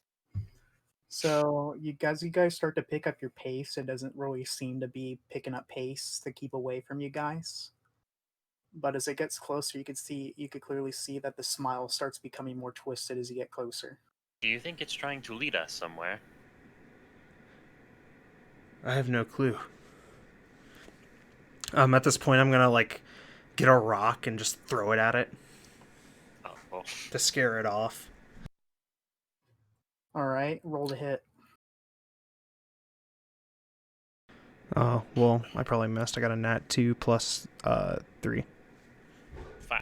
So you guys start to pick up your pace. It doesn't really seem to be picking up pace to keep away from you guys. But as it gets closer, you could clearly see that the smile starts becoming more twisted as you get closer. Do you think it's trying to lead us somewhere? I have no clue. At this point, I'm gonna like get a rock and just throw it at it Oh well. to scare it off. All right, roll to hit. Oh well, I probably missed. I got a nat 2 plus 3. 5.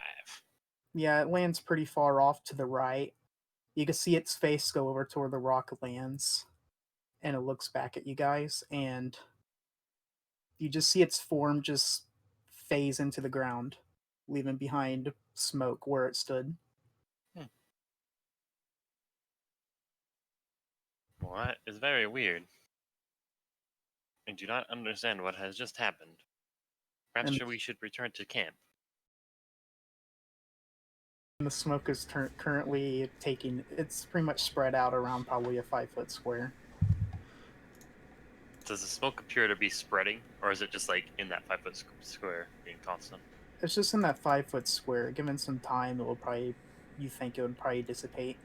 Yeah, it lands pretty far off to the right. You can see its face go over to where the rock lands, and it looks back at you guys, and you just see its form just phase into the ground, leaving behind smoke where it stood. Well, that is very weird. I do not understand what has just happened. Perhaps And- we should return to camp. And the smoke is currently it's pretty much spread out around probably a 5-foot square. Does the smoke appear to be spreading, or is it just like in that 5-foot square being constant? It's just in that 5-foot square. Given some time, you think it would probably dissipate.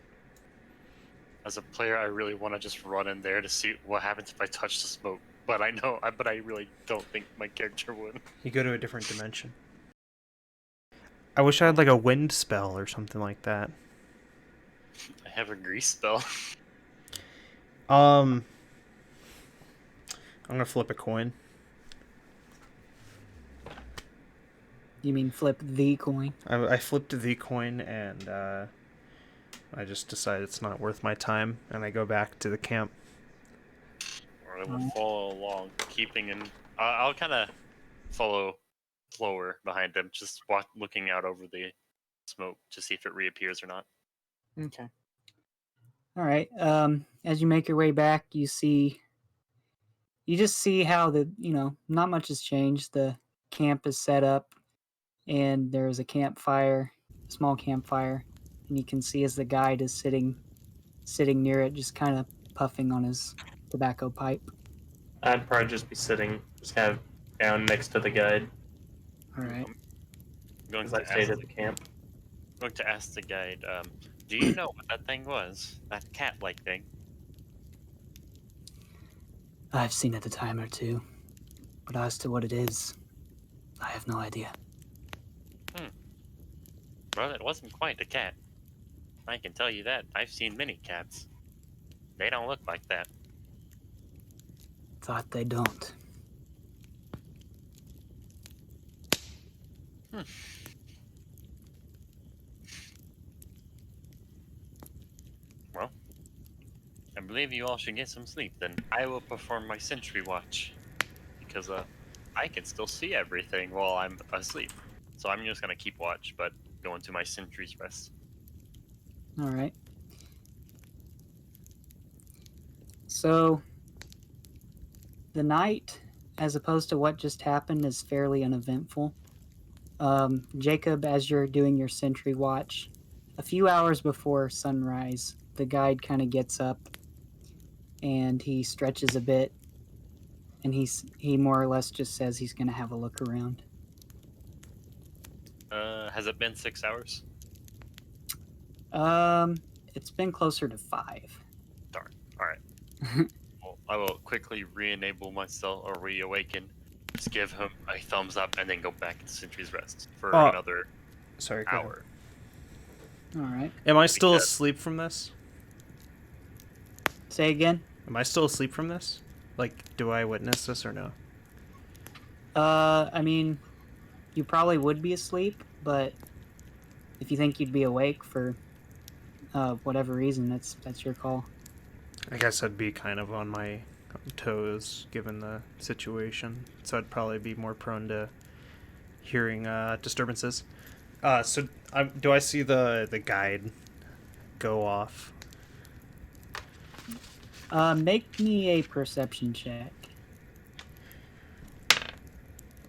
As a player, I really want to just run in there to see what happens if I touch the smoke. But I really don't think my character would. You go to a different dimension. I wish I had like a wind spell or something like that. I have a grease spell. I'm gonna flip a coin. You mean flip the coin? I flipped the coin and I just decided it's not worth my time, and I go back to the camp. Or I will follow along, keeping in. I'll kind of follow slower behind them, just looking out over the smoke to see if it reappears or not. Okay. All right. As you make your way back, you just see how not much has changed. The camp is set up, and there's a campfire, a small campfire, and you can see as the guide is sitting near it, just kind of puffing on his tobacco pipe. I'd probably just be sitting, just kind of down next to the guide, All right. I'm going as to I stayed at the camp. going to ask the guide, Do you know what that thing was? That cat-like thing? I've seen it a time or two, but as to what it is, I have no idea. Well, it wasn't quite a cat. I can tell you that. I've seen many cats. They don't look like that. Thought they don't. Well, I believe you all should get some sleep then. I will perform my sentry watch. Because, I can still see everything while I'm asleep. So I'm just gonna keep watch, but go into my sentry's rest. All right. So, the night, as opposed to what just happened, is fairly uneventful. Jacob, as you're doing your sentry watch, a few hours before sunrise, the guide kind of gets up and he stretches a bit, and he more or less just says he's going to have a look around. Has it been 6 hours? It's been closer to 5. Darn. Alright. Well, I will quickly re-enable myself or reawaken. Just give him a thumbs up and then go back to sentry's rest for another Sorry, go ahead. hour. All right. Am I still Because- asleep from this? Say again. Am I still asleep from this? Like, do I witness this or no? I mean, you probably would be asleep, but if you think you'd be awake for whatever reason, that's your call. I guess I'd be kind of on my toes given the situation, so I'd probably be more prone to hearing disturbances. So do I see the guide go off? Make me a perception check.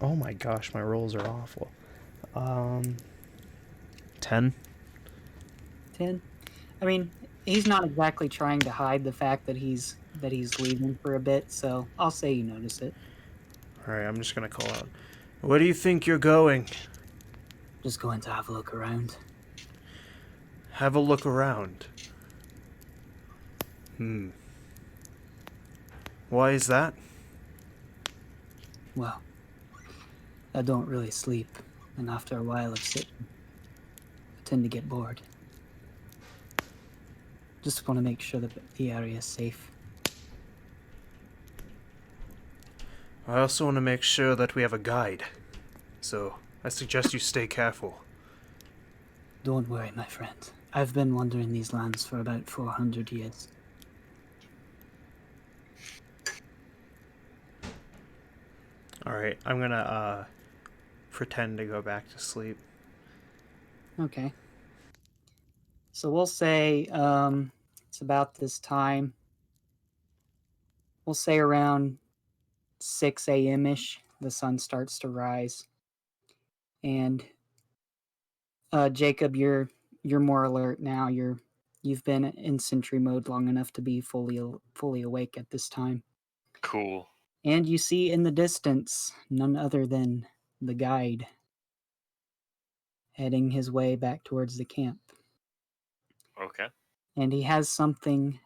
Oh my gosh, my rolls are awful. 10. 10. I mean, he's not exactly trying to hide the fact that he's leaving for a bit, so I'll say you notice it. All right, I'm just gonna call out. Where do you think you're going? Just going to have a look around. Have a look around. Why is that? Well, I don't really sleep, and after a while of sitting, I tend to get bored. Just want to make sure that the area is safe. I also want to make sure that we have a guide. So, I suggest you stay careful. Don't worry, my friend. I've been wandering these lands for about 400 years. Alright, I'm gonna pretend to go back to sleep. Okay. So we'll say it's about this time. We'll say around 6 a.m.-ish, the sun starts to rise. And Jacob, you're more alert now. You've been in sentry mode long enough to be fully awake at this time. Cool. And you see in the distance none other than the guide heading his way back towards the camp. Okay. And he has something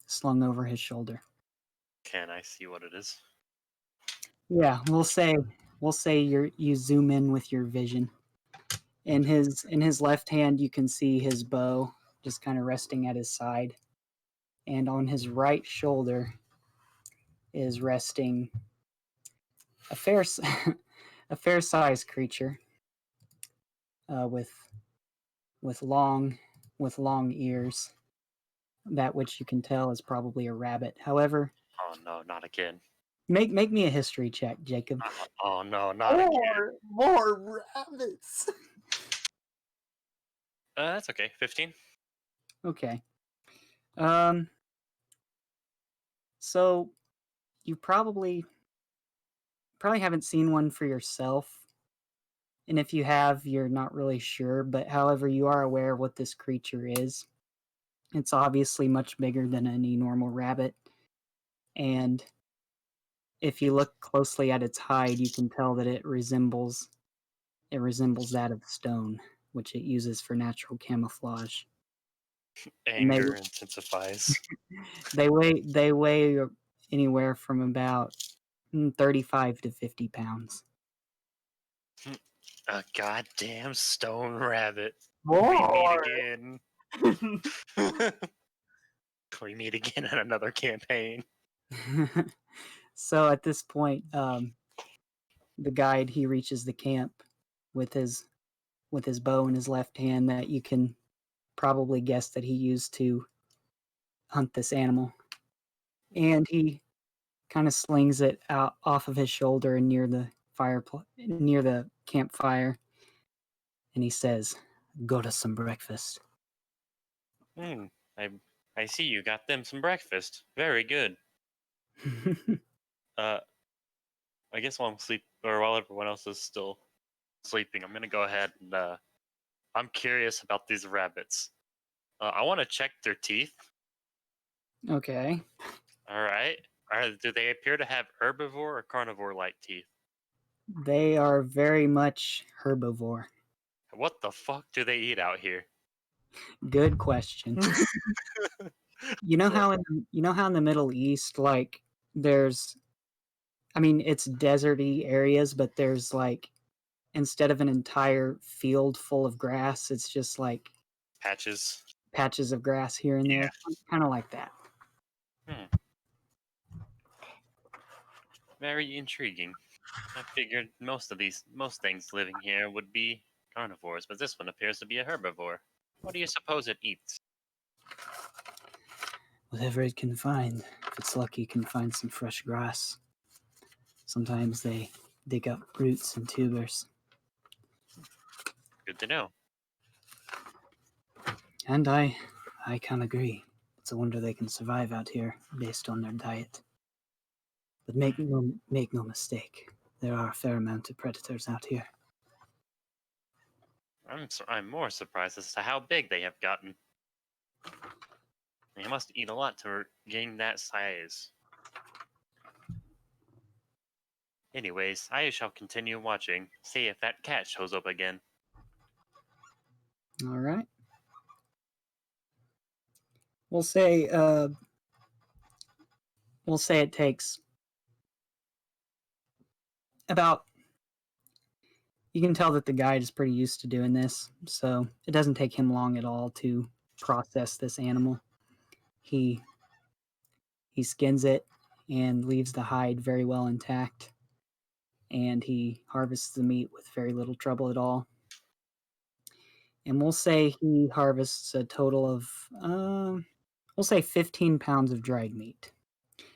slung over his shoulder. Can I see what it is? Yeah, we'll say you zoom in with your vision. In his left hand you can see his bow just kind of resting at his side. And on his right shoulder is resting a fair sized creature with long ears, that which you can tell is probably a rabbit. However, Oh no, not again. make me a history check, Jacob. Oh no, not again. More rabbits. That's okay. 15. Okay. So you probably haven't seen one for yourself. And if you have, you're not really sure, but however, you are aware of what this creature is. It's obviously much bigger than any normal rabbit. And if you look closely at its hide, you can tell that it resembles that of stone. which it uses for natural camouflage. Anger intensifies. They weigh anywhere from about 35 to 50 pounds. A goddamn stone rabbit. More. We meet again. We meet again in another campaign. So at this point, the guide, he reaches the camp with his bow in his left hand that you can probably guess that he used to hunt this animal. And he kind of slings it out off of his shoulder and near the campfire, and he says, "Go to some breakfast." I see you got them some breakfast. Very good. I guess while while everyone else is still sleeping, I'm gonna go ahead and I'm curious about these rabbits. I want to check their teeth. Okay. All right. Do they appear to have herbivore or carnivore-like teeth? They are very much herbivore. What the fuck do they eat out here? Good question. You know how in the Middle East, like there's, I mean, it's deserty areas, but there's like, instead of an entire field full of grass, it's just like Patches. patches of grass here and there, kind of like that. Very intriguing. I figured most things living here would be carnivores, but this one appears to be a herbivore. What do you suppose it eats? Whatever it can find. If it's lucky, it can find some fresh grass. Sometimes they dig up roots and tubers. Good to know. And I can agree. It's a wonder they can survive out here based on their diet. But make no mistake, there are a fair amount of predators out here. I'm more surprised as to how big they have gotten. They must eat a lot to gain that size. Anyways, I shall continue watching, see if that cat shows up again. All right. We'll say it takes about, you can tell that the guide is pretty used to doing this, so it doesn't take him long at all to process this animal. He skins it and leaves the hide very well intact, and he harvests the meat with very little trouble at all. And we'll say he harvests a total of, we'll say 15 pounds of dried meat.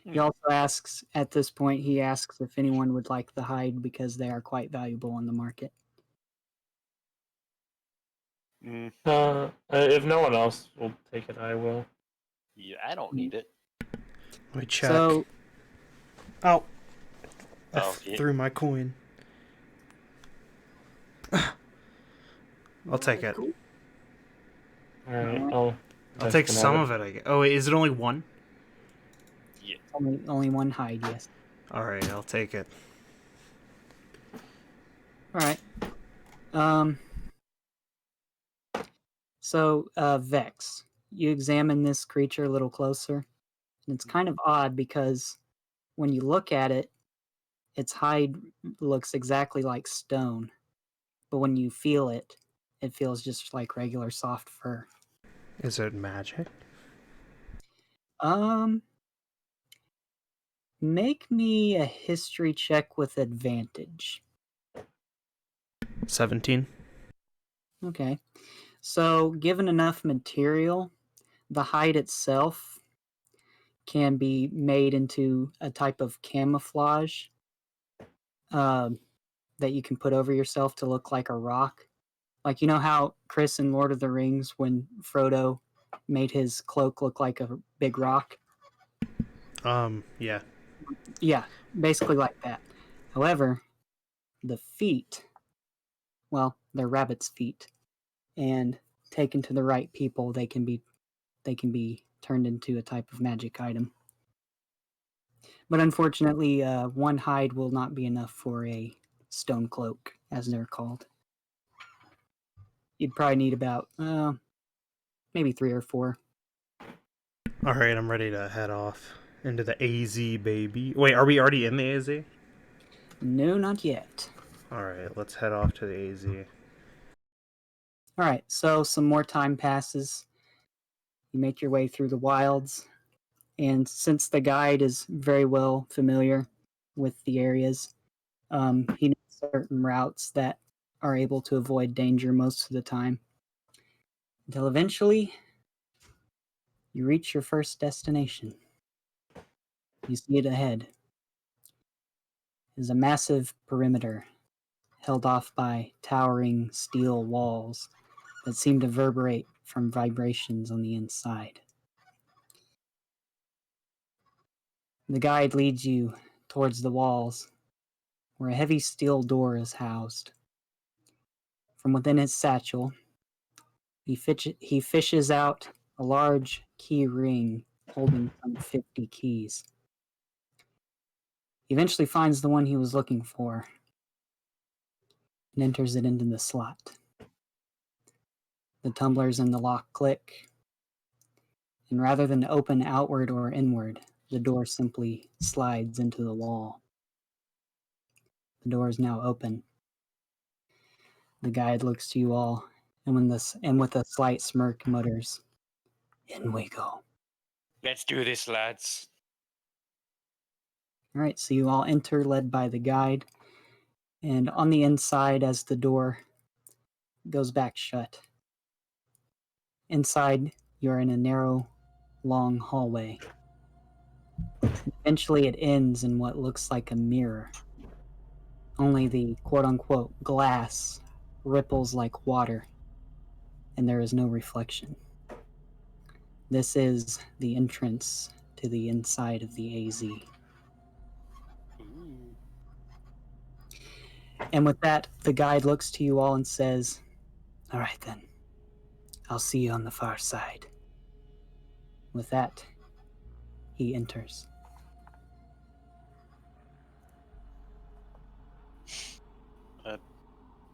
He also asks, at this point, if anyone would like the hide because they are quite valuable on the market. If no one else will take it, I will. Yeah, I don't need it. Let me check. So, I Yeah. threw my coin. I'll take it. Cool. Alright, I'll take some of it, I guess. Oh, wait, is it only one? Yeah. Only one hide, yes. Alright, I'll take it. Alright. So, Vex, you examine this creature a little closer, and it's kind of odd because when you look at it, its hide looks exactly like stone, but when you feel it, it feels just like regular soft fur. Is it magic? Make me a history check with advantage. 17. Okay. So, given enough material, the hide itself can be made into a type of camouflage that you can put over yourself to look like a rock. Like, you know how Chris in Lord of the Rings, when Frodo made his cloak look like a big rock? Yeah. Yeah, basically like that. However, the feet, well, they're rabbit's feet, and taken to the right people, they can be turned into a type of magic item. But unfortunately, one hide will not be enough for a stone cloak, as they're called. you'd probably need about maybe 3 or 4. All right, I'm ready to head off into the AZ, baby. Wait, are we already in the AZ? No, not yet. All right, let's head off to the AZ. All right, so some more time passes. You make your way through the wilds, and since the guide is very well familiar with the areas, he knows certain routes that are able to avoid danger most of the time. Until eventually, you reach your first destination. You see it ahead. It is a massive perimeter held off by towering steel walls that seem to reverberate from vibrations on the inside. The guide leads you towards the walls, where a heavy steel door is housed. From within his satchel, he fishes out a large key ring holding some 50 keys. He eventually finds the one he was looking for and enters it into the slot. The tumblers in the lock click, and rather than open outward or inward, the door simply slides into the wall. The door is now open. The guide looks to you all, and with a slight smirk mutters, "In we go." Let's do this, lads. All right, so you all enter, led by the guide, and on the inside, as the door goes back shut, inside you're in a narrow, long hallway. Eventually, it ends in what looks like a mirror. Only the quote-unquote glass ripples like water, and there is no reflection. This is the entrance to the inside of the AZ. Ooh. And with that, the guide looks to you all and says, "All right then, I'll see you on the far side." With that, he enters.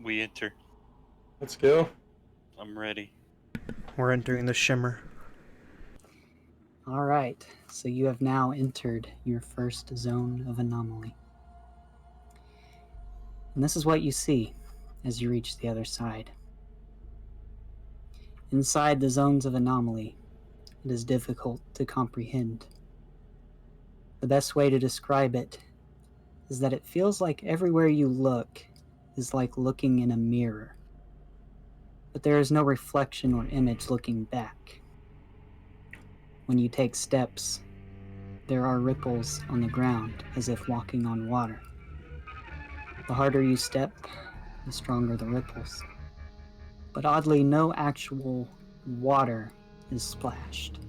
We enter. Let's go. I'm ready. We're entering the shimmer. All right, so you have now entered your first zone of anomaly. And this is what you see as you reach the other side. Inside the zones of anomaly, it is difficult to comprehend. The best way to describe it is that it feels like everywhere you look is like looking in a mirror, but there is no reflection or image looking back. When you take steps, there are ripples on the ground as if walking on water. The harder you step, the stronger the ripples. But oddly, no actual water is splashed.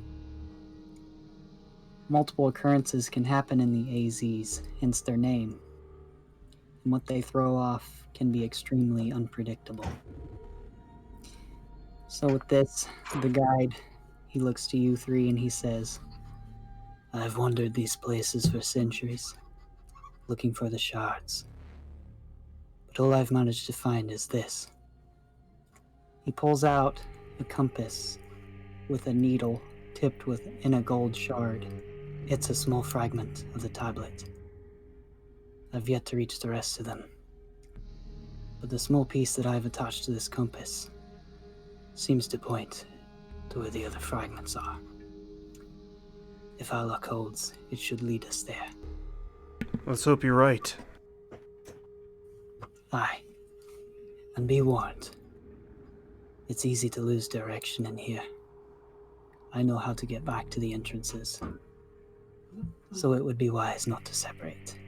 Multiple occurrences can happen in the AZs, hence their name, and what they throw off can be extremely unpredictable. So with this, the guide, he looks to you three and he says, "I've wandered these places for centuries, looking for the shards. But all I've managed to find is this." He pulls out a compass with a needle tipped within a gold shard. It's a small fragment of the tablet. I've yet to reach the rest of them. But the small piece that I've attached to this compass seems to point to where the other fragments are. If our luck holds, it should lead us there. Let's hope you're right. Aye. And be warned. It's easy to lose direction in here. I know how to get back to the entrances, so it would be wise not to separate.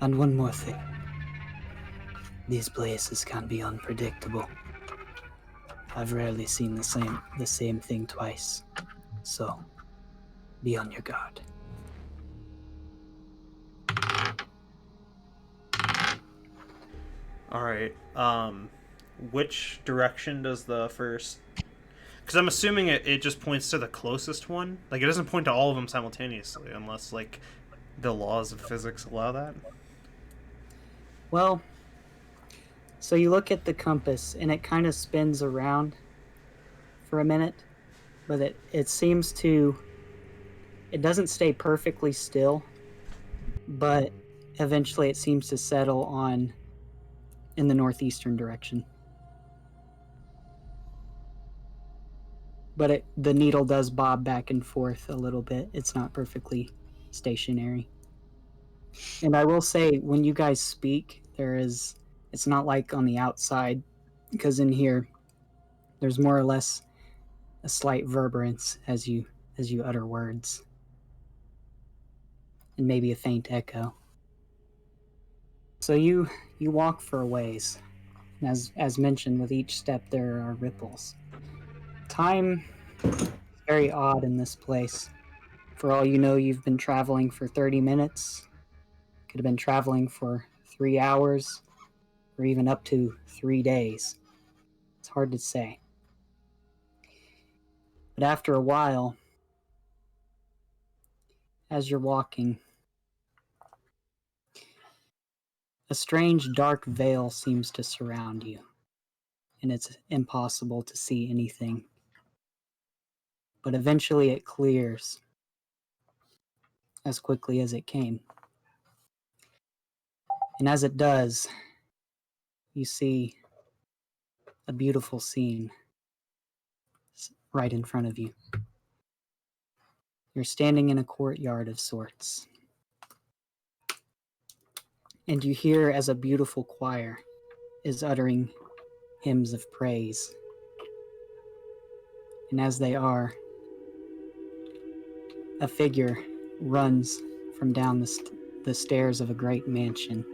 And one more thing. These places can be unpredictable. I've rarely seen the same thing twice, so be on your guard. All right. Which direction does the first? Because I'm assuming it just points to the closest one. Like it doesn't point to all of them simultaneously, unless like the laws of physics allow that. Well, So you look at the compass, and it kind of spins around for a minute, but it seems to... It doesn't stay perfectly still, but eventually it seems to settle on in the northeastern direction. But the needle does bob back and forth a little bit. It's not perfectly stationary. And I will say, when you guys speak, it's not like on the outside, because in here, there's more or less a slight reverberance as you utter words. And maybe a faint echo. So you walk for a ways. And as mentioned, with each step there are ripples. Time is very odd in this place. For all you know, you've been traveling for 30 minutes. Could have been traveling for 3 hours, or even up to 3 days. It's hard to say. But after a while, as you're walking, a strange dark veil seems to surround you, and it's impossible to see anything. But eventually it clears as quickly as it came. And as it does, you see a beautiful scene right in front of you. You're standing in a courtyard of sorts. And you hear as a beautiful choir is uttering hymns of praise. And as they are, a figure runs from down the stairs of a great mansion.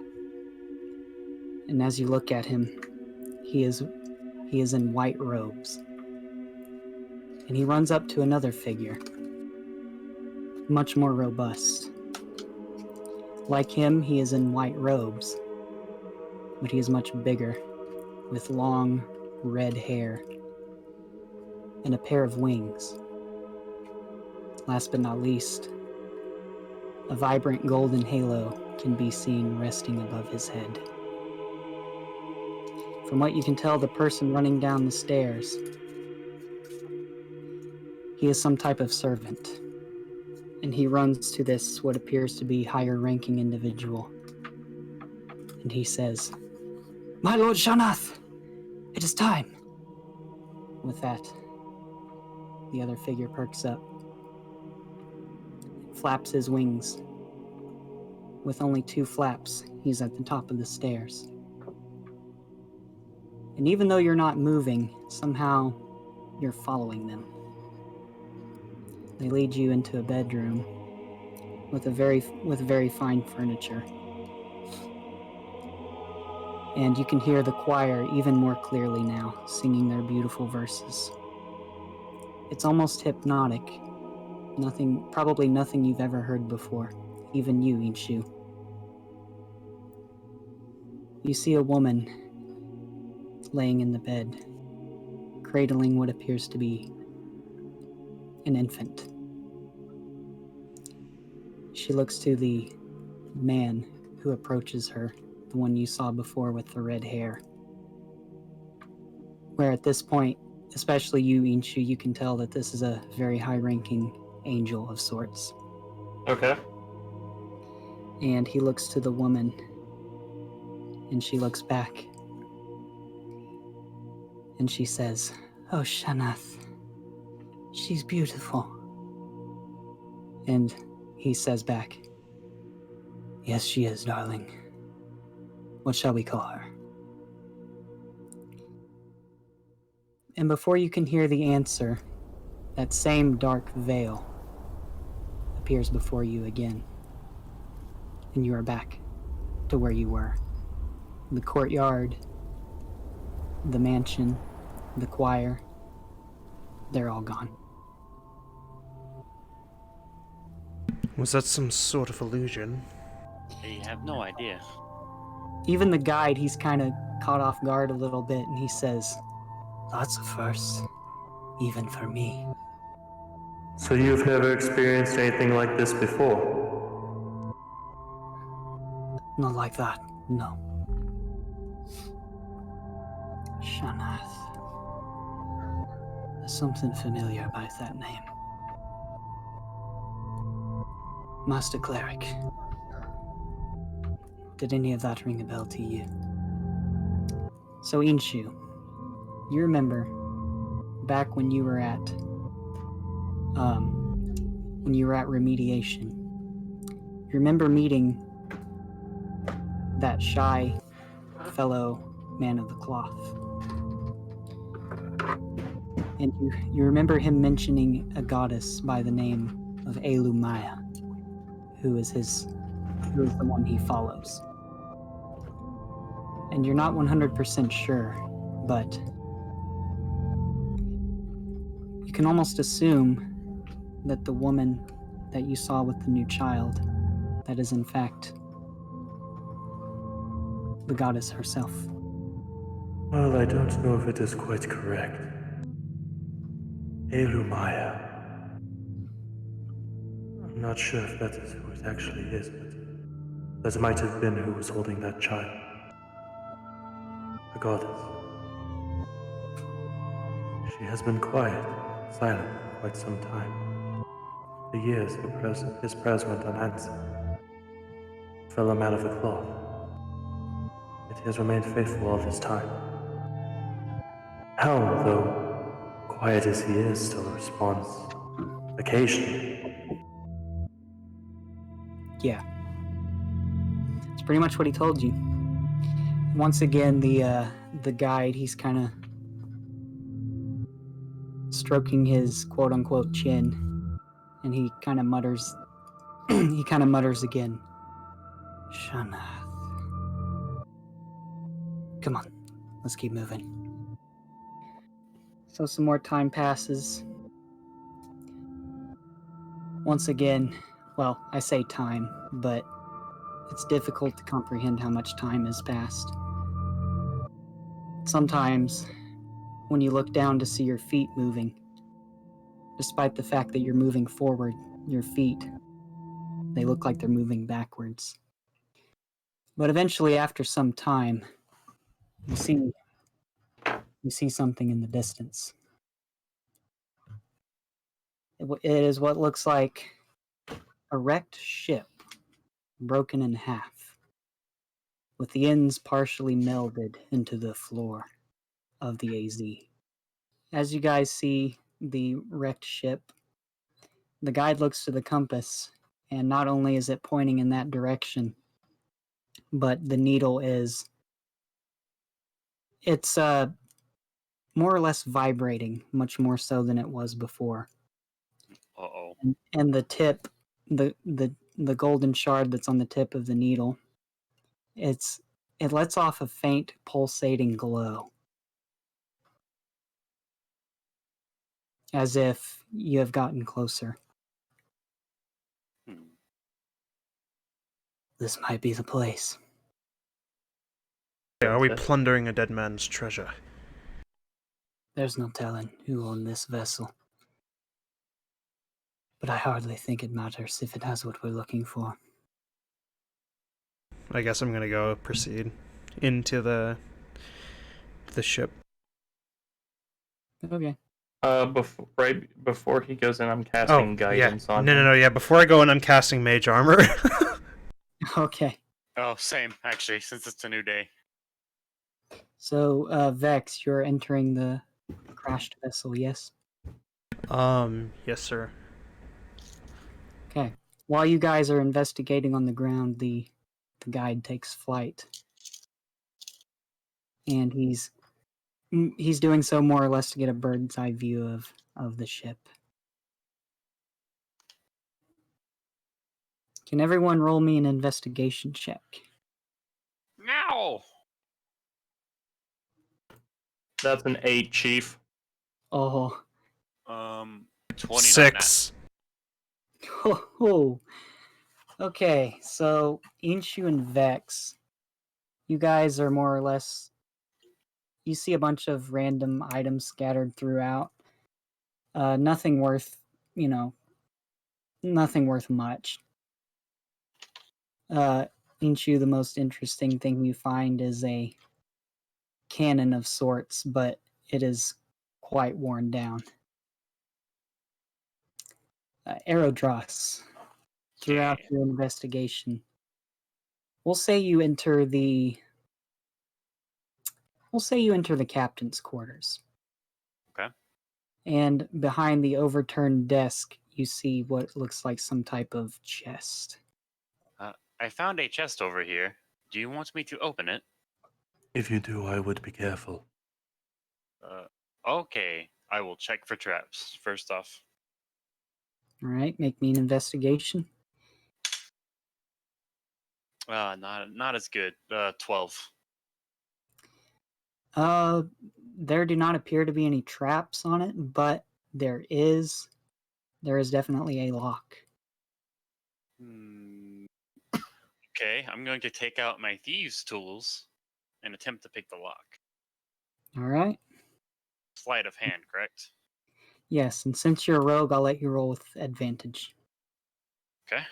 And as you look at him, he is in white robes. And he runs up to another figure, much more robust. Like him, he is in white robes, but he is much bigger, with long red hair and a pair of wings. Last but not least, a vibrant golden halo can be seen resting above his head. From what you can tell, the person running down the stairs, he is some type of servant, and he runs to this, what appears to be higher-ranking individual, and he says, "My Lord Shanath, it is time." With that, the other figure perks up, flaps his wings. With only 2 flaps, he's at the top of the stairs. And even though you're not moving, somehow you're following them. They lead you into a bedroom with very fine furniture. And you can hear the choir even more clearly now, singing their beautiful verses. It's almost hypnotic. Probably nothing you've ever heard before, even you, Inshu. You see a woman laying in the bed, cradling what appears to be an infant. She looks to the man who approaches her, the one you saw before with the red hair. Where at this point, especially you, Inshu, you can tell that this is a very high-ranking angel of sorts. Okay. And he looks to the woman, and she looks back. And she says, "Oh, Shanath, she's beautiful." And he says back, "Yes, she is, darling. What shall we call her?" And before you can hear the answer, that same dark veil appears before you again. And you are back to where you were. The courtyard, the mansion, the choir, they're all gone. Was that some sort of illusion? I have no idea. Even the guide, he's kind of caught off guard a little bit, and he says, "That's a first, even for me." So you've never experienced anything like this before? Not like that, no. Shanath. There's something familiar about that name. Master Cleric. Did any of that ring a bell to you? So, Inshu, you remember back when you were at remediation, you remember meeting that shy fellow man of the cloth. And you remember him mentioning a goddess by the name of Elumaya, who is the one he follows. And you're not 100% sure, but you can almost assume that the woman that you saw with the new child, that is in fact the goddess herself. Well, I don't know if it is quite correct. Elumaya. I'm not sure if that is who it actually is, but that might have been who was holding that child. A goddess. She has been quiet, silent for quite some time. For years, his prayers went unanswered. Fellow man of the cloth. Yet he has remained faithful all this time. Helm, though quiet as he is, still responds occasionally. Yeah. It's pretty much what he told you. Once again, the guide, he's kind of stroking his quote-unquote chin, and he kind of mutters again. Shanath. Come on, let's keep moving. So some more time passes. Once again, well, I say time, but it's difficult to comprehend how much time has passed. Sometimes, when you look down to see your feet moving, despite the fact that you're moving forward, your feet, they look like they're moving backwards. But eventually, after some time, you see something in the distance. It is what looks like a wrecked ship, broken in half, with the ends partially melded into the floor of the AZ. As you guys see the wrecked ship, the guide looks to the compass, and not only is it pointing in that direction, but the needle it's more or less vibrating, much more so than it was before. Uh-oh. And the tip, the golden shard that's on the tip of the needle, it lets off a faint pulsating glow, as if you have gotten closer. Hmm. This might be the place. Are we plundering a dead man's treasure? There's no telling who owned this vessel. But I hardly think it matters if it has what we're looking for. I guess I'm gonna go proceed into the ship. Okay. Right before he goes in, I'm casting guidance on him. No. Yeah, before I go in, I'm casting mage armor. Okay. Oh, same, actually, since it's a new day. So, Vex, you're entering the crashed vessel, yes? Yes, sir. Okay. While you guys are investigating on the ground, the guide takes flight. And he's doing so more or less to get a bird's eye view of the ship. Can everyone roll me an investigation check? No! That's an 8, Chief. Oh. 29. 6. Oh. Okay, so Inshu and Vex, you guys are more or less, you see a bunch of random items scattered throughout. Nothing worth much. Inshu, the most interesting thing you find is a cannon of sorts, but it is quite worn down. Aerodros, throughout your investigation, we'll say you enter the captain's quarters. Okay. And behind the overturned desk, you see what looks like some type of chest. I found a chest over here. Do you want me to open it? If you do, I would be careful. Okay. I will check for traps, first off. All right, make me an investigation. Not as good. 12. There do not appear to be any traps on it, but there is definitely a lock. Okay, I'm going to take out my thieves' tools and attempt to pick the lock. All right. Sleight of hand, correct? Yes, and since you're a rogue, I'll let you roll with advantage. Okay.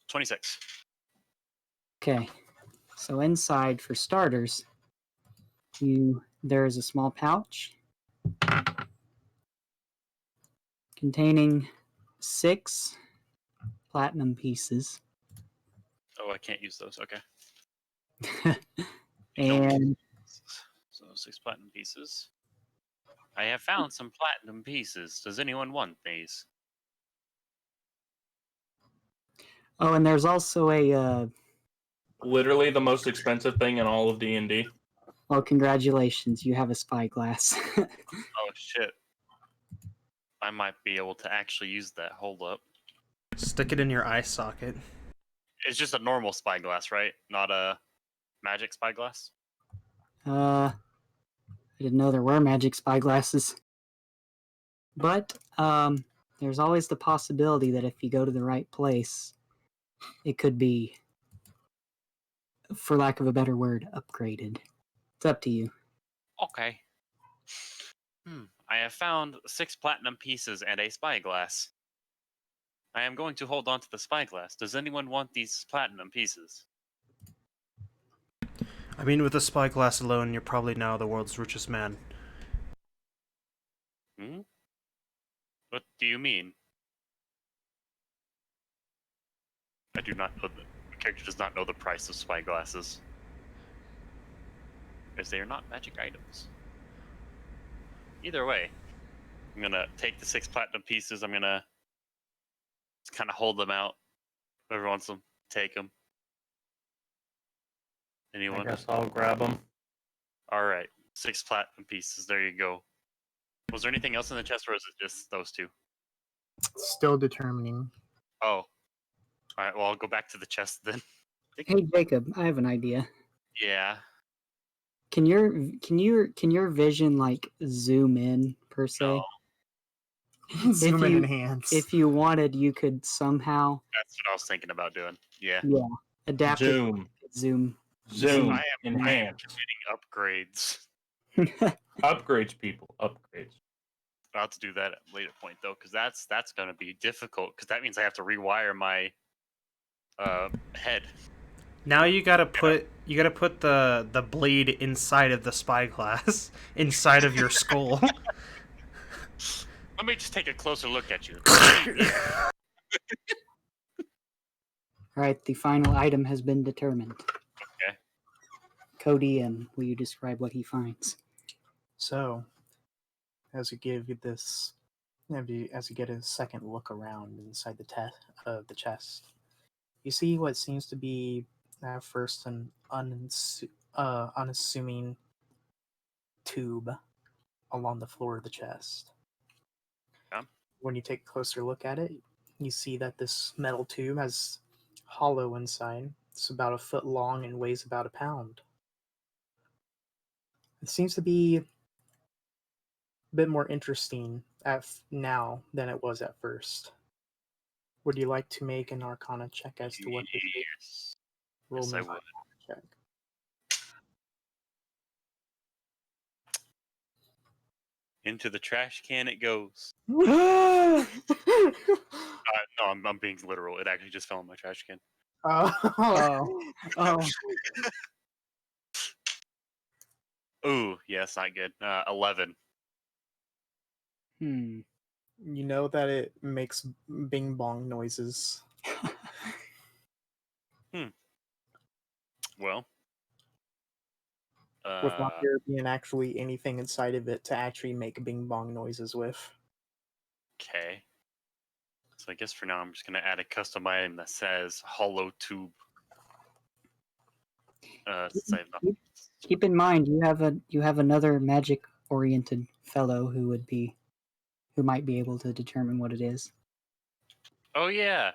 26. Okay. So inside, for starters, there is a small pouch containing 6 platinum pieces. Oh, I can't use those. Okay. And So 6 platinum pieces. I have found some platinum pieces. Does anyone want these? oh, and there's also a Literally the most expensive thing in all of D&D. well, congratulations, you have a spyglass. Oh shit. I might be able to actually use that. Hold up. Stick it in your eye socket. It's just a normal spyglass, right? Not a magic spyglass? I didn't know there were magic spyglasses. But there's always the possibility that if you go to the right place, it could be, for lack of a better word, upgraded. It's up to you. Okay. I have found 6 platinum pieces and a spyglass. I am going to hold on to the spyglass. Does anyone want these platinum pieces? I mean, with the spyglass alone, you're probably now the world's richest man. What do you mean? I do not know. The character does not know the price of spyglasses, as they are not magic items. Either way, I'm gonna take the 6 platinum pieces. I'm gonna just kind of hold them out. Whoever wants them, take them. I Anyone? guess I'll grab them. All right, 6 platinum pieces. There you go. Was there anything else in the chest, or is it just those 2? Still determining. Oh, all right. Well, I'll go back to the chest then. Hey Jacob, I have an idea. Yeah. Can your vision like zoom in per se? No, Zoom and you- enhance. If you wanted, you could somehow that's what I was thinking about doing. Yeah. adapt it Zoom. to zoom. Zoom. I am Enhance. getting upgrades. Upgrades, people. Upgrades. I'll have to do that at a later point though, because that's going to be difficult. Because that means I have to rewire my head. Now you gotta put the blade inside of the spyglass, inside of your skull. Let me just take a closer look at you. All right, the final item has been determined. Okay. Cody, will you describe what he finds? So, as you get a second look around inside the chest, you see what seems to be at first an unassuming tube along the floor of the chest. Yeah. When you take a closer look at it, you see that this metal tube has hollow inside. It's about 1 foot long and weighs about 1 pound. It seems to be a bit more interesting now than it was at first. Would you like to make an Arcana check as to what this is? Yes. Roll Yes, me I an would. Arcana check. Into the trash can it goes. No, I'm being literal. It actually just fell in my trash can. Oh, oh, Ooh, yeah, it's not good. 11. hmm. You know that it makes bing bong noises. Well, Without there being actually anything inside of it to actually make bing bong noises with. okay. So I guess for now I'm just gonna add a custom item that says hollow tube. Since I have nothing. Keep in mind, you have another magic-oriented fellow who might be able to determine what it is. Oh yeah.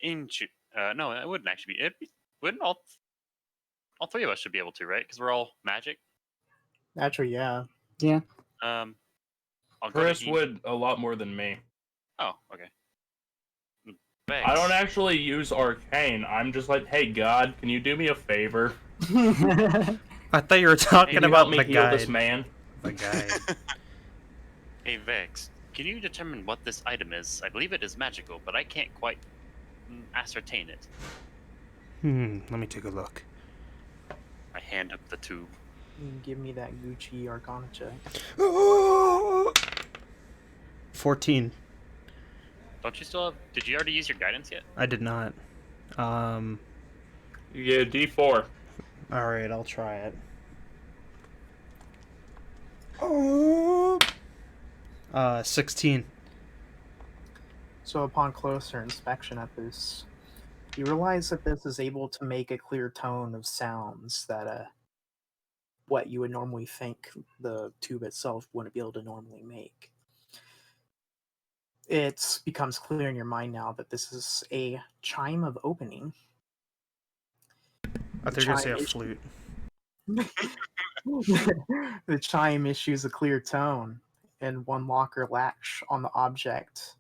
Inshu. No, it wouldn't actually be. Wouldn't all three of us should be able to, right? Because we're all magic. Actually, yeah. Yeah. I'll go to Chris Inshu. would a lot more than me. Oh, okay. I don't actually use arcane. I'm just like, hey God, can you do me a favor? I thought you were talking Can you about help me the heal guide. this man? The guide. Hey Vex, can you determine what this item is? I believe it is magical, but I can't quite ascertain it. Let me take a look. I hand up the tube. Give me that Gucci Arcana check. 14. Don't you still have? Did you already use your guidance yet? I did not. You get a D4. Alright, I'll try it. 16. So upon closer inspection at this, you realize that this is able to make a clear tone of sounds that what you would normally think the tube itself wouldn't be able to normally make. It becomes clear in your mind now that this is a chime of opening. I thought you were going to say a flute. The chime issues a clear tone, and one lock or latch on the object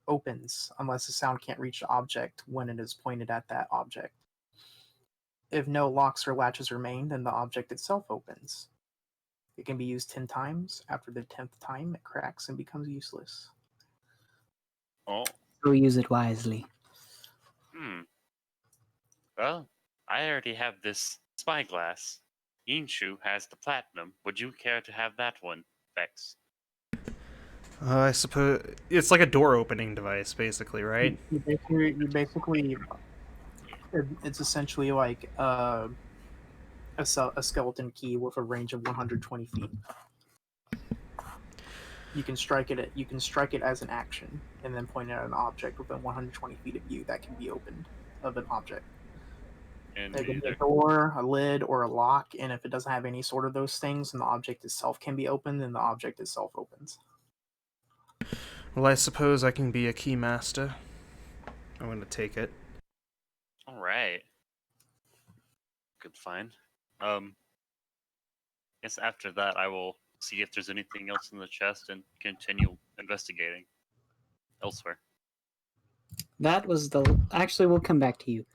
opens unless the sound can't reach the object when it is pointed at that object. If no locks or latches remain, then the object itself opens. It can be used 10 times. After the 10th time, it cracks and becomes useless. Oh. So use it wisely. Well, I already have this spyglass. Inshu has the platinum. Would you care to have that one, Vex? I suppose it's like a door opening device, basically, right? You basically it's essentially like a skeleton key with a range of 120 feet. You can strike it as an action, and then point it at an object within 120 feet of you that can be opened of an object. And It can be a door, a lid, or a lock, and if it doesn't have any sort of those things, and the object itself can be opened, then the object itself opens. Well, I suppose I can be a key master. I'm going to take it. all right. Good find. Guess after that I will see if there's anything else in the chest and continue investigating elsewhere. That was actually, we'll come back to you.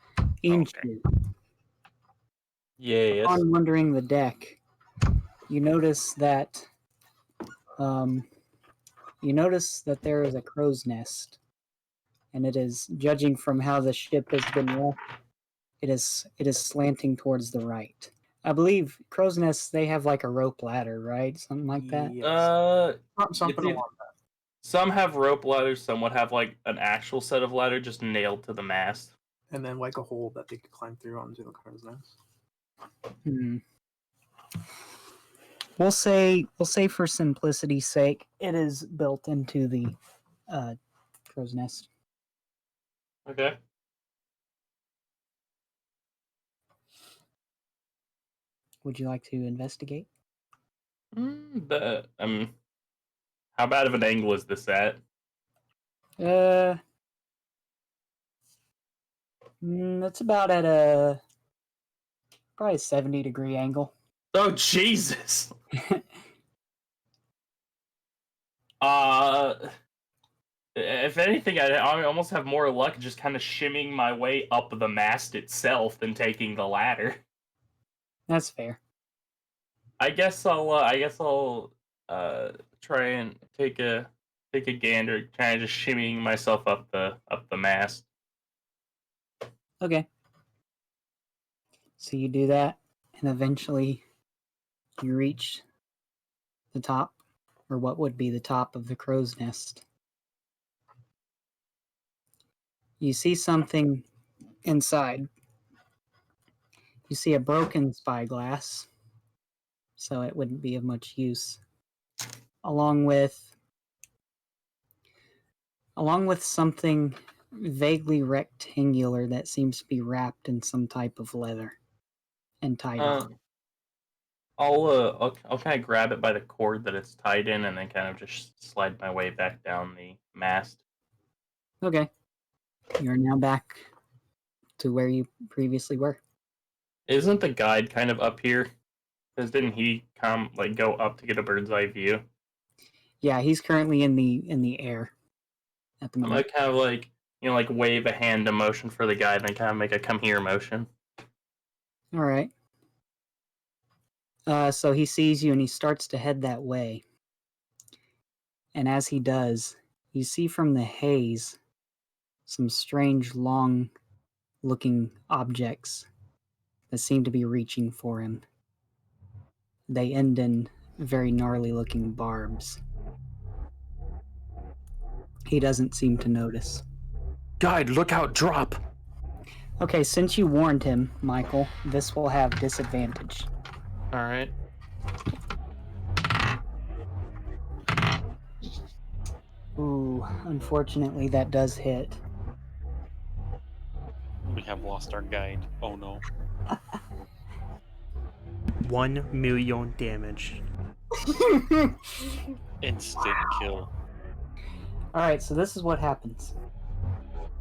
Inshu. Yes. On wandering the deck, you notice that there is a crow's nest, and it is, judging from how the ship has been left, it is slanting towards the right. I believe crow's nests, they have like a rope ladder, right? Something like that. Yes. Something it's along Some have rope ladders, some would have like an actual set of ladder just nailed to the mast. and then like a hole that they could climb through onto the crow's nest. We'll say for simplicity's sake, it is built into the crow's nest. Okay. Would you like to investigate? How bad of an angle is this at? It's about at a probably 70-degree angle. Oh Jesus! If anything, I almost have more luck just kind of shimming my way up the mast itself than taking the ladder. That's fair. I guess I'll try and take a take a gander, kind of just shimmying myself up the mast. Okay. So you do that, and eventually you reach the top, or what would be the top of the crow's nest. You see something inside. You see a broken spyglass, so it wouldn't be of much use, along with something vaguely rectangular that seems to be wrapped in some type of leather and tied on. I'll kind of grab it by the cord that it's tied in, and then kind of just slide my way back down the mast. Okay. You're now back to where you previously were. Isn't the guide kind of up here? Because didn't he go up to get a bird's eye view? Yeah, he's currently in the air at the I moment. might kind of wave a hand to motion for the guide, and then kind of make a come here motion. All right. So he sees you and he starts to head that way. And as he does, you see from the haze some strange, long-looking objects that seem to be reaching for him. They end in very gnarly-looking barbs. He doesn't seem to notice. Guide, look out, drop! Okay, since you warned him, Michael, this will have disadvantage. Alright. Ooh, unfortunately that does hit. We have lost our guide. Oh no. 1 million damage. Instant kill. Alright, so this is what happens.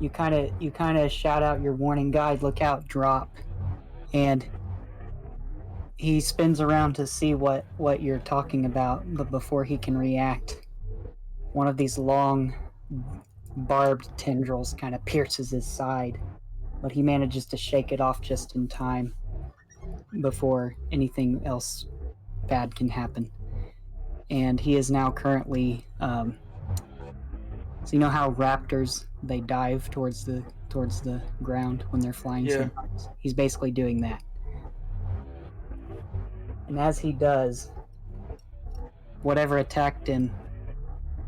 You kind of shout out your warning, guide, look out, drop. And he spins around to see what you're talking about, but before he can react, one of these long barbed tendrils kind of pierces his side, but he manages to shake it off just in time before anything else bad can happen. And he is now currently so you know how raptors, they dive towards the ground when they're flying sometimes? He's basically doing that. And as he does, whatever attacked him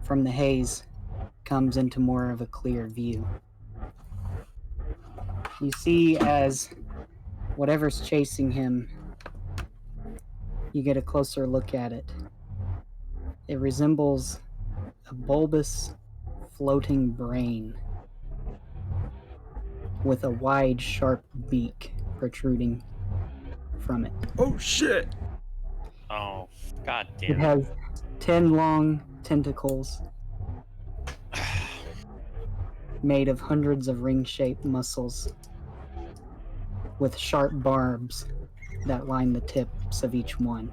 from the haze comes into more of a clear view. You see as whatever's chasing him, you get a closer look at it. It resembles a bulbous, floating brain with a wide, sharp beak protruding from it. Oh shit! Oh, god It damn it. has 10 long tentacles made of hundreds of ring-shaped muscles with sharp barbs that line the tips of each one.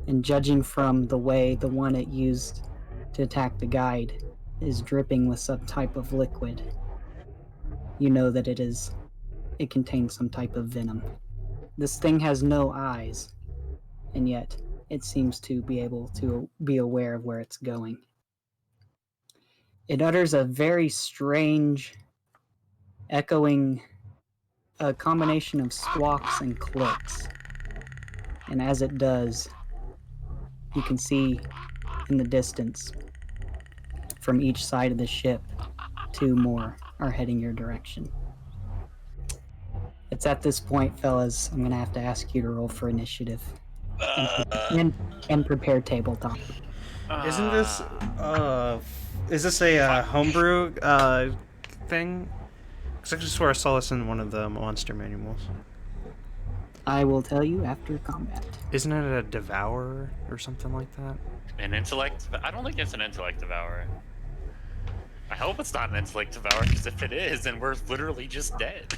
And judging from the way the one it used to attack the guide is dripping with some type of liquid, you know that it contains some type of venom. This thing has no eyes, and yet it seems to be able to be aware of where it's going. It utters a very strange, echoing, a combination of squawks and clicks. And as it does, you can see in the distance, from each side of the ship, 2 more are heading your direction. It's at this point, fellas, I'm going to have to ask you to roll for initiative. And prepare tabletop. Isn't this is this a homebrew thing? Because I just swear I saw this in one of the monster manuals. I will tell you after combat. Isn't it a devourer or something like that? An intellect? I don't think it's an intellect devourer. I hope it's not an intellect devourer, because if it is, then we're literally just dead.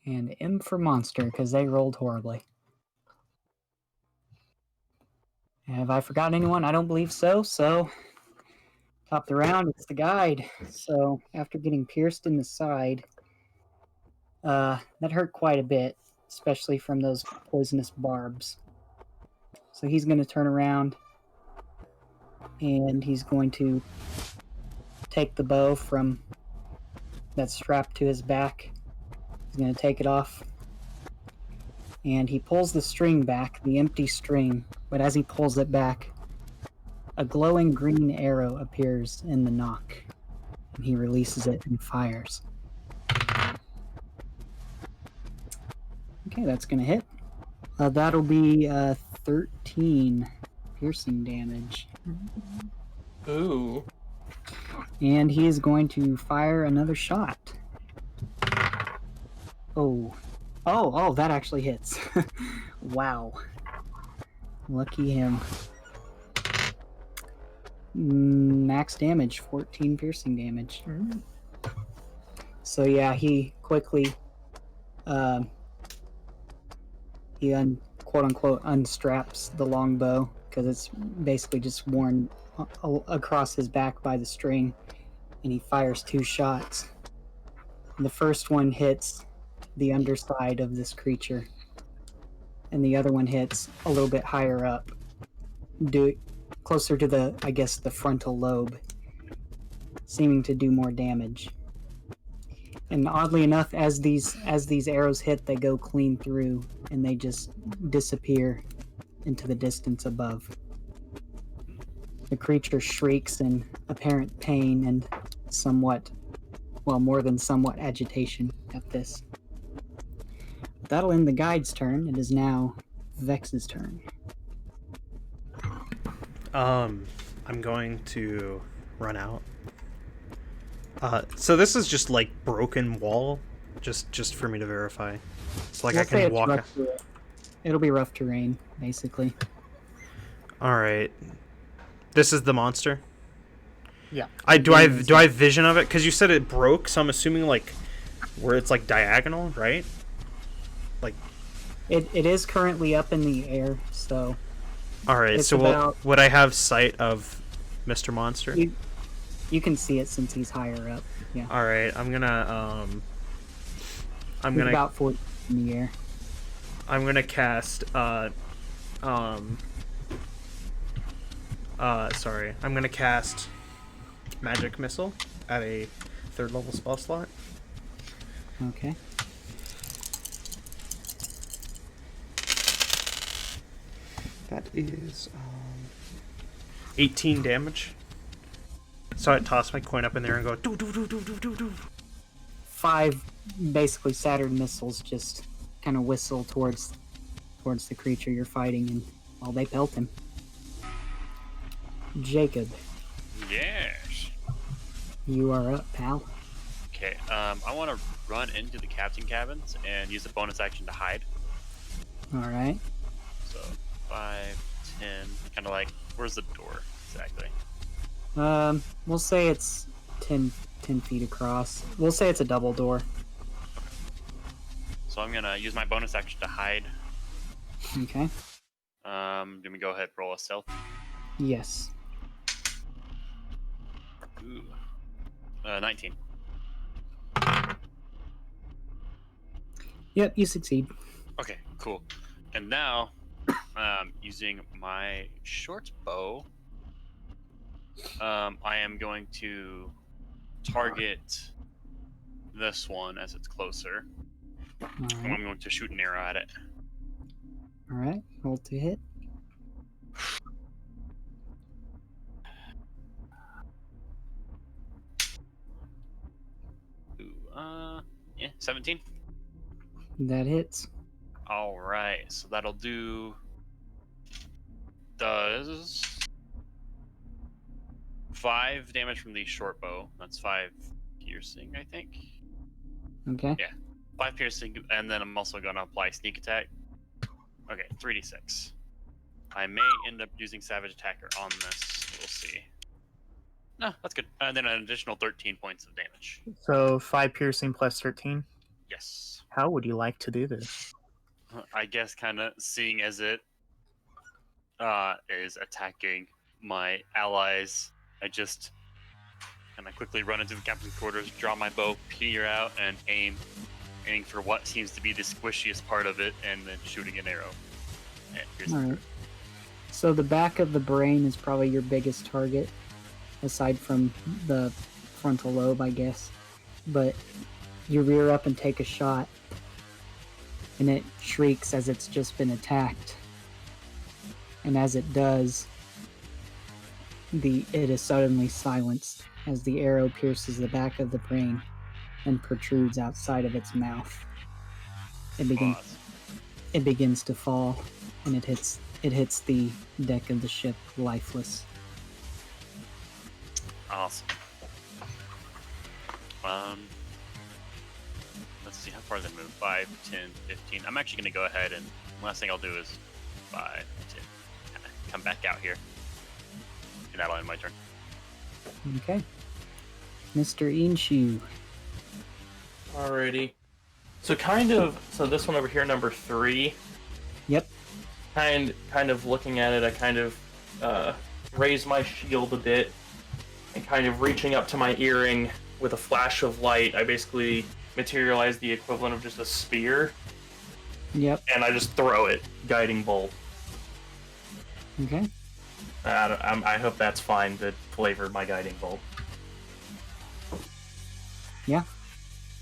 And M for monster, because they rolled horribly. Have I forgotten anyone? I don't believe so. So, top the round, it's the guide. So, after getting pierced in the side, that hurt quite a bit. especially from those poisonous barbs. So he's going to turn around and he's going to take the bow from that's strapped to his back. He's going to take it off. And he pulls the string back, the empty string, but as he pulls it back, a glowing green arrow appears in the nock. And he releases it and fires. Okay, that's going to hit. That'll be 13 piercing damage. Ooh. And he is going to fire another shot. Oh, that actually hits. Wow. Lucky him. Max damage, 14 piercing damage. So yeah, he quickly quote unquote unstraps the longbow because it's basically just worn across his back by the string, and he fires 2 shots. And the first one hits the underside of this creature, and the other one hits a little bit higher up, closer to the frontal lobe, seeming to do more damage. And oddly enough, as these arrows hit, they go clean through and they just disappear into the distance above. The creature shrieks in apparent pain and more than somewhat agitation at this. That'll end the guide's turn. It is now Vex's turn. I'm going to run out. So this is just like broken wall, just for me to verify. It's like I can walk. It'll be rough terrain, basically. All right. This is the monster. Yeah. Do I have vision of it? Because you said it broke, so I'm assuming like where it's like diagonal, right? Like. It is currently up in the air, so. All right. So would I have sight of Mr. Monster? You can see it since he's higher up. Yeah. All right. I'm gonna about 40 in the air. I'm gonna cast I'm gonna cast Magic Missile at a 3rd level spell slot. Okay. That is 18 damage. So I toss my coin up in there and go do do do do do do do. 5 basically Saturn missiles just kind of whistle towards the creature you're fighting, and they pelt him. Jacob. Yes. You are up, pal. Okay. I want to run into the captain cabins and use a bonus action to hide. All right. So 5, 10, kind of like, where's the door exactly? We'll say it's 10 feet across. We'll say it's a double door. So I'm gonna use my bonus action to hide. Okay. Do we go ahead and roll a stealth? Yes. Ooh. 19. Yep, you succeed. Okay, cool. And now, using my short bow, I am going to target this one as it's closer. All And right. I'm going to shoot an arrow at it. All right. Roll to hit. Ooh, 17. That hits. All right, so that'll does 5 damage from the short bow. That's 5 piercing, I think. Okay. Yeah, 5 piercing, and then I'm also going to apply sneak attack. Okay, 3d6. I may end up using Savage Attacker on this. We'll see. No, that's good. And then an additional 13 points of damage. So 5 piercing plus 13. Yes. How would you like to do this? I guess kind of seeing as it is attacking my allies, I just kind of quickly run into the captain's quarters, draw my bow, peer out, and aim aiming for what seems to be the squishiest part of it, and then shooting an arrow. And here's All right. So the back of the brain is probably your biggest target, aside from the frontal lobe, I guess. But you rear up and take a shot, and it shrieks as it's just been attacked. And as it does, it is suddenly silenced as the arrow pierces the back of the brain and protrudes outside of its mouth. It begins to fall, and it hits the deck of the ship lifeless. Awesome. Let's see, how far they move? 5, 10, 15. I'm actually going to go ahead and last thing I'll do is 5, 10, come back out here. And that'll end my turn. Okay. Mr. Inshu. Alrighty. So this one over here, number 3. Yep. Kind of looking at it, I kind of raise my shield a bit, and kind of reaching up to my earring with a flash of light, I basically materialize the equivalent of just a spear. Yep. And I just throw it, guiding bolt. Okay. I hope that's fine to flavor my guiding bolt. Yeah.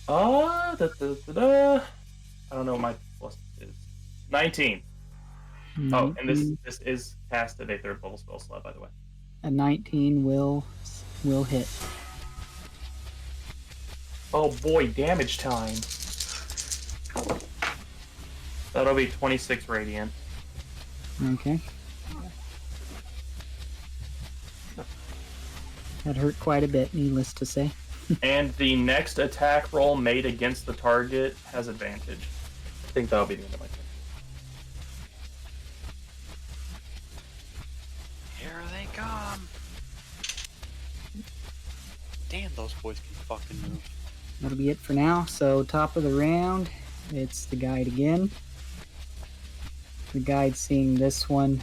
I don't know what my plus is. 19. Oh, and this is cast at a 3rd level spell slot, by the way. A 19 will hit. Oh boy, damage time. That'll be 26 radiant. Okay. That hurt quite a bit, needless to say. And the next attack roll made against the target has advantage. I think that'll be the end of my turn. Here they come. Damn, those boys can fucking move. That'll be it for now. So top of the round, it's the guide again. The guide seeing this one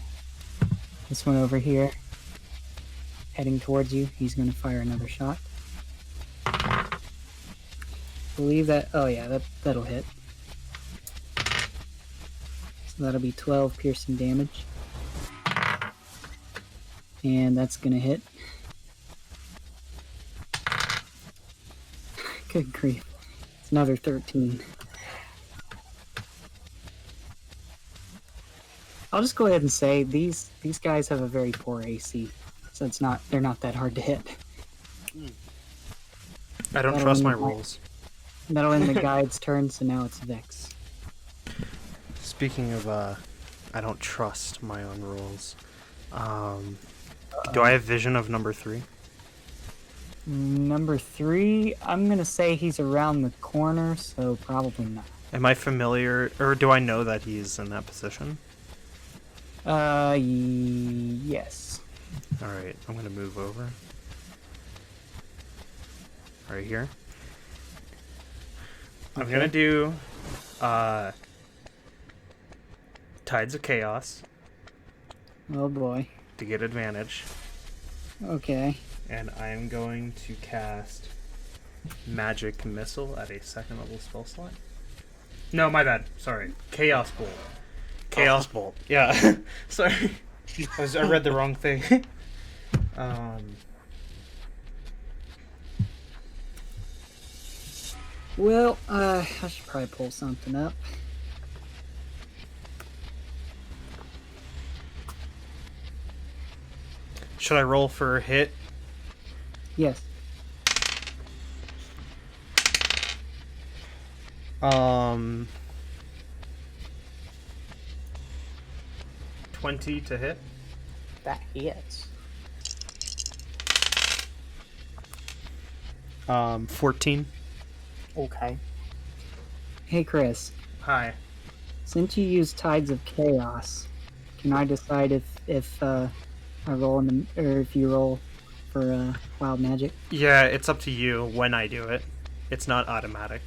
over here, heading towards you. He's going to fire another shot. Believe that. Oh yeah, that'll hit. So that'll be 12 piercing damage, and that's going to hit. Good grief! It's another 13. I'll just go ahead and say these guys have a very poor AC, so they're not that hard to hit. I don't trust my rolls. That'll end the guide's turn, so now it's Vex. Speaking of, I don't trust my own rolls. Do I have vision of number 3? Number 3, I'm gonna say he's around the corner, so probably not. Am I familiar, or do I know that he's in that position? Yes. Alright, I'm gonna move over. Right here. I'm gonna do Tides of Chaos Oh boy. to get advantage. Okay. And I'm going to cast Magic Missile at a 2nd level spell slot. No, my bad. Sorry. Chaos Bolt. Chaos Bolt. Yeah. Sorry. I read the wrong thing. Well, I should probably pull something up. Should I roll for a hit? Yes. 20 to hit. That hits. 14. Okay. Hey Chris, Hi. since you use Tides of Chaos, can I decide if I roll or if you roll for Wild Magic? Yeah, it's up to you when I do it. It's not automatic.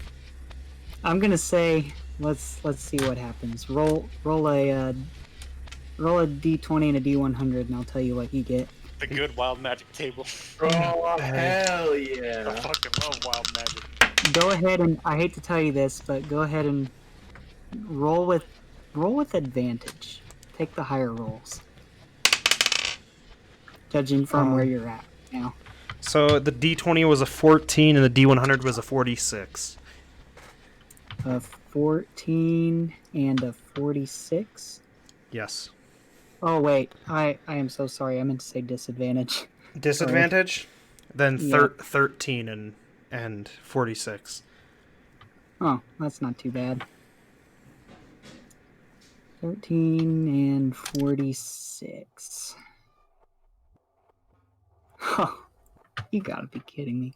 I'm gonna say let's see what happens. Roll a D20 and a D100, and I'll tell you what you get. The good wild magic table. Oh, hell I yeah. fucking love wild magic. Go ahead and I hate to tell you this, but go ahead and roll with advantage. Take the higher rolls. Judging from where you're at now. So the D20 was a 14 and the D100 was a 46. A 14 and a 46. Yes. Oh wait, I am so sorry. I meant to say disadvantage. Disadvantage? Then Yeah. 13 and 46. Oh, that's not too bad. 13 and 46. Oh, you gotta be kidding me.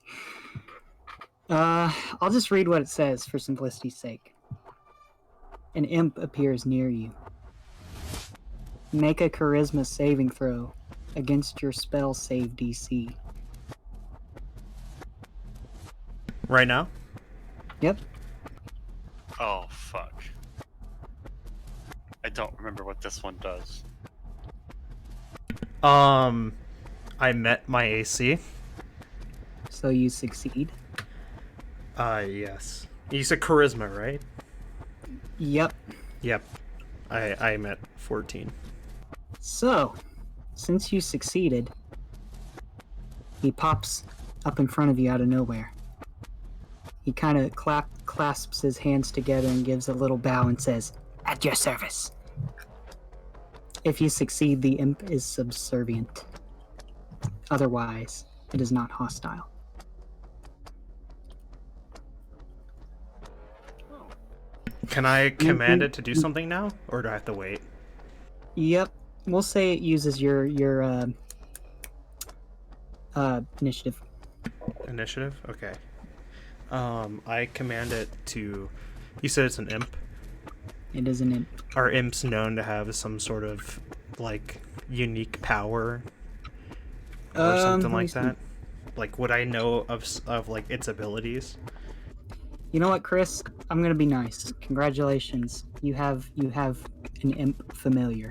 I'll just read what it says for simplicity's sake. An imp appears near you. Make a charisma saving throw against your spell save DC. Right now? Yep. Oh, fuck. I don't remember what this one does. I met my AC. So you succeed. Yes. You said charisma, right? Yep. Yep. I met 14. So, since you succeeded, he pops up in front of you out of nowhere. He kind of clasps his hands together and gives a little bow and says, "At your service." If you succeed, the imp is subservient. Otherwise, it is not hostile. Can I command it to do something now, or do I have to wait? Yep. We'll say it uses your initiative. Initiative? Okay. I command it to... You said it's an imp? It is an imp. Are imps known to have some sort of, like, unique power? Or something like that? Like, would I know of like, its abilities? You know what, Chris? I'm gonna be nice. Congratulations. You have an imp familiar.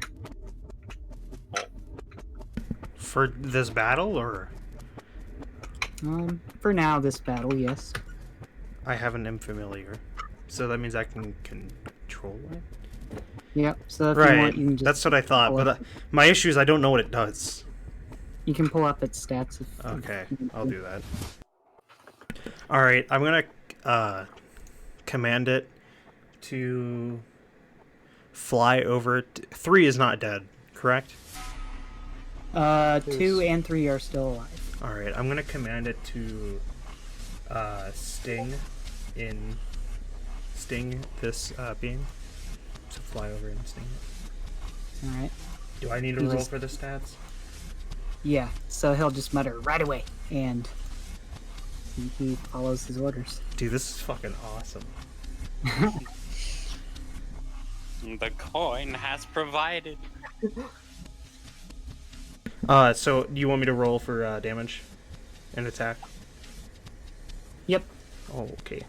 For this battle, or...? For now, this battle, yes. I have an imp familiar. So that means I can control it? Yep. So if Right, you want, you can just that's what I thought, pull but up- my issue is I don't know what it does. you can pull up its stats. Okay, I'll do that. Alright, I'm gonna command it to fly over... 3 is not dead, correct? 2 and 3 are still alive. Alright, I'm gonna command it to sting this being. So fly over and sting it. Alright. Do I need to You roll just- for the stats? Yeah, so he'll just mutter right away, and he follows his orders. Dude, this is fucking awesome. The coin has provided. So do you want me to roll for damage and attack? Yep. Oh, okay.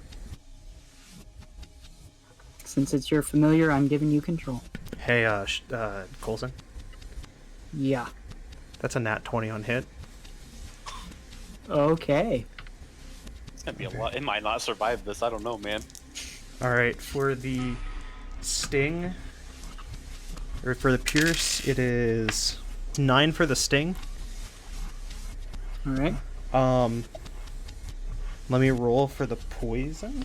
Since it's your familiar, I'm giving you control. Hey, Coulson, Yeah. that's a nat 20 on hit. Okay. It's gonna be a lot. It might not survive this. I don't know, man. Alright, for the sting, or for the pierce, it is 9 for the sting. Alright. Let me roll for the poison.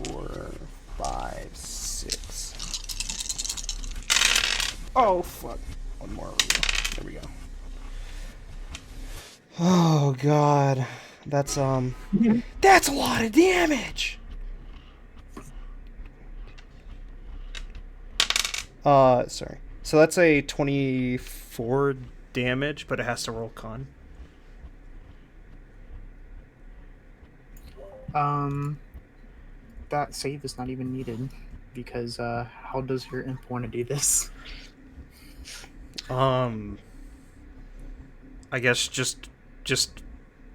4, 5, 6. Oh, fuck. One more. There we go. Oh, God. That's that's a lot of damage! Sorry. So that's a 24 damage, but it has to roll con. That save is not even needed because how does your imp want to do this? I guess just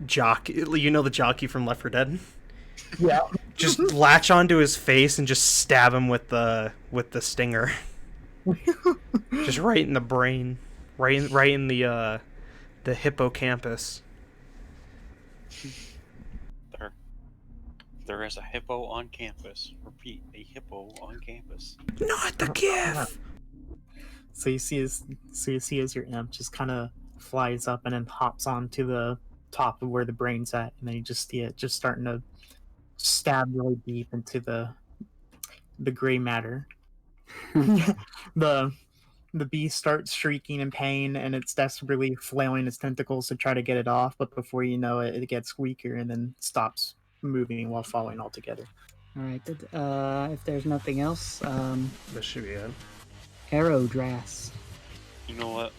jockey. You know the jockey from Left 4 Dead? Yeah. Just latch onto his face and just stab him with the stinger. Just right in the brain, right in the The hippocampus. There is a hippo on campus. Repeat, a hippo on campus. Not the GIF! So you see as your imp just kind of flies up and then hops onto the top of where the brain's at, and then you just see it just starting to stab really deep into the gray matter. The beast starts shrieking in pain, and it's desperately flailing its tentacles to try to get it off, but before you know it, it gets weaker and then stops moving while falling altogether. All right. If there's nothing else, This should be it. Aerodras. You know what?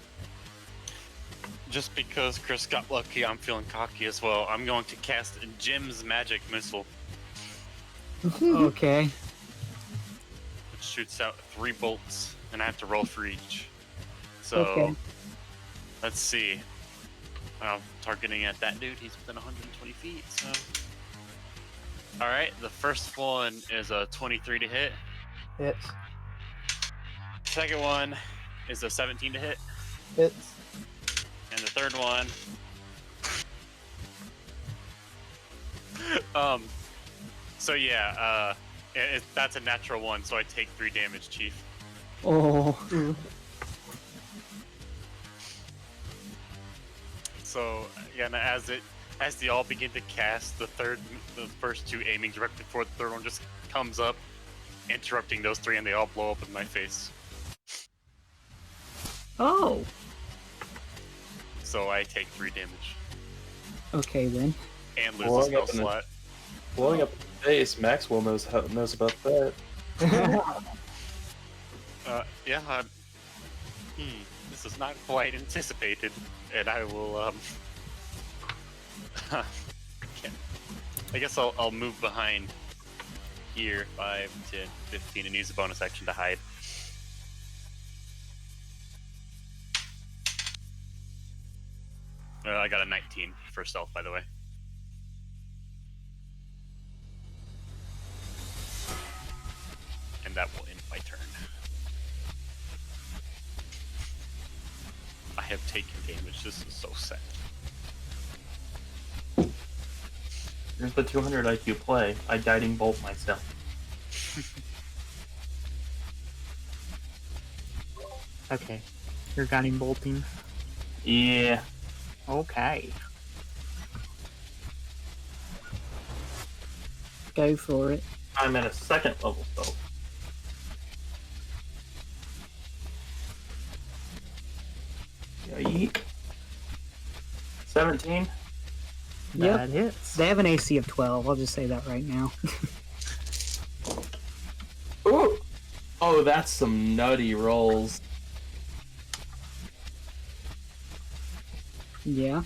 Just because Chris got lucky, I'm feeling cocky as well. I'm going to cast Jim's magic missile, Okay. which shoots out 3 bolts, and I have to roll for each. So, Okay. let's see. I'm targeting at that dude. He's within 120 feet, so... Alright, the first one is a 23 to hit. Hits. Second one is a 17 to hit. Hits. And the third one... So yeah, that's a natural 1, so I take 3 damage, Chief. Oh. So again, as they all begin to cast, the first 2 aiming directly for the third one just comes up, interrupting those 3, and they all blow up in my face. Oh. So I take 3 damage Okay then. and lose Blowing a up spell in the- slot. Blowing up in the face, Maxwell knows about that. Yeah. This is not quite anticipated, and I will I guess I'll move behind here 5, 10, 15, and use a bonus action to hide. I got a 19 for stealth, by the way. And that will end my turn. I have taken damage. This is so sad. Here's the 200 IQ play. I guiding bolt myself. Okay. You're guiding bolting. Yeah. Okay. Go for it. I'm at a 2nd level spell. Yeet. 17. Yep. That hits. They have an AC of 12. I'll just say that right now. Ooh. Oh, that's some nutty rolls. Yeah.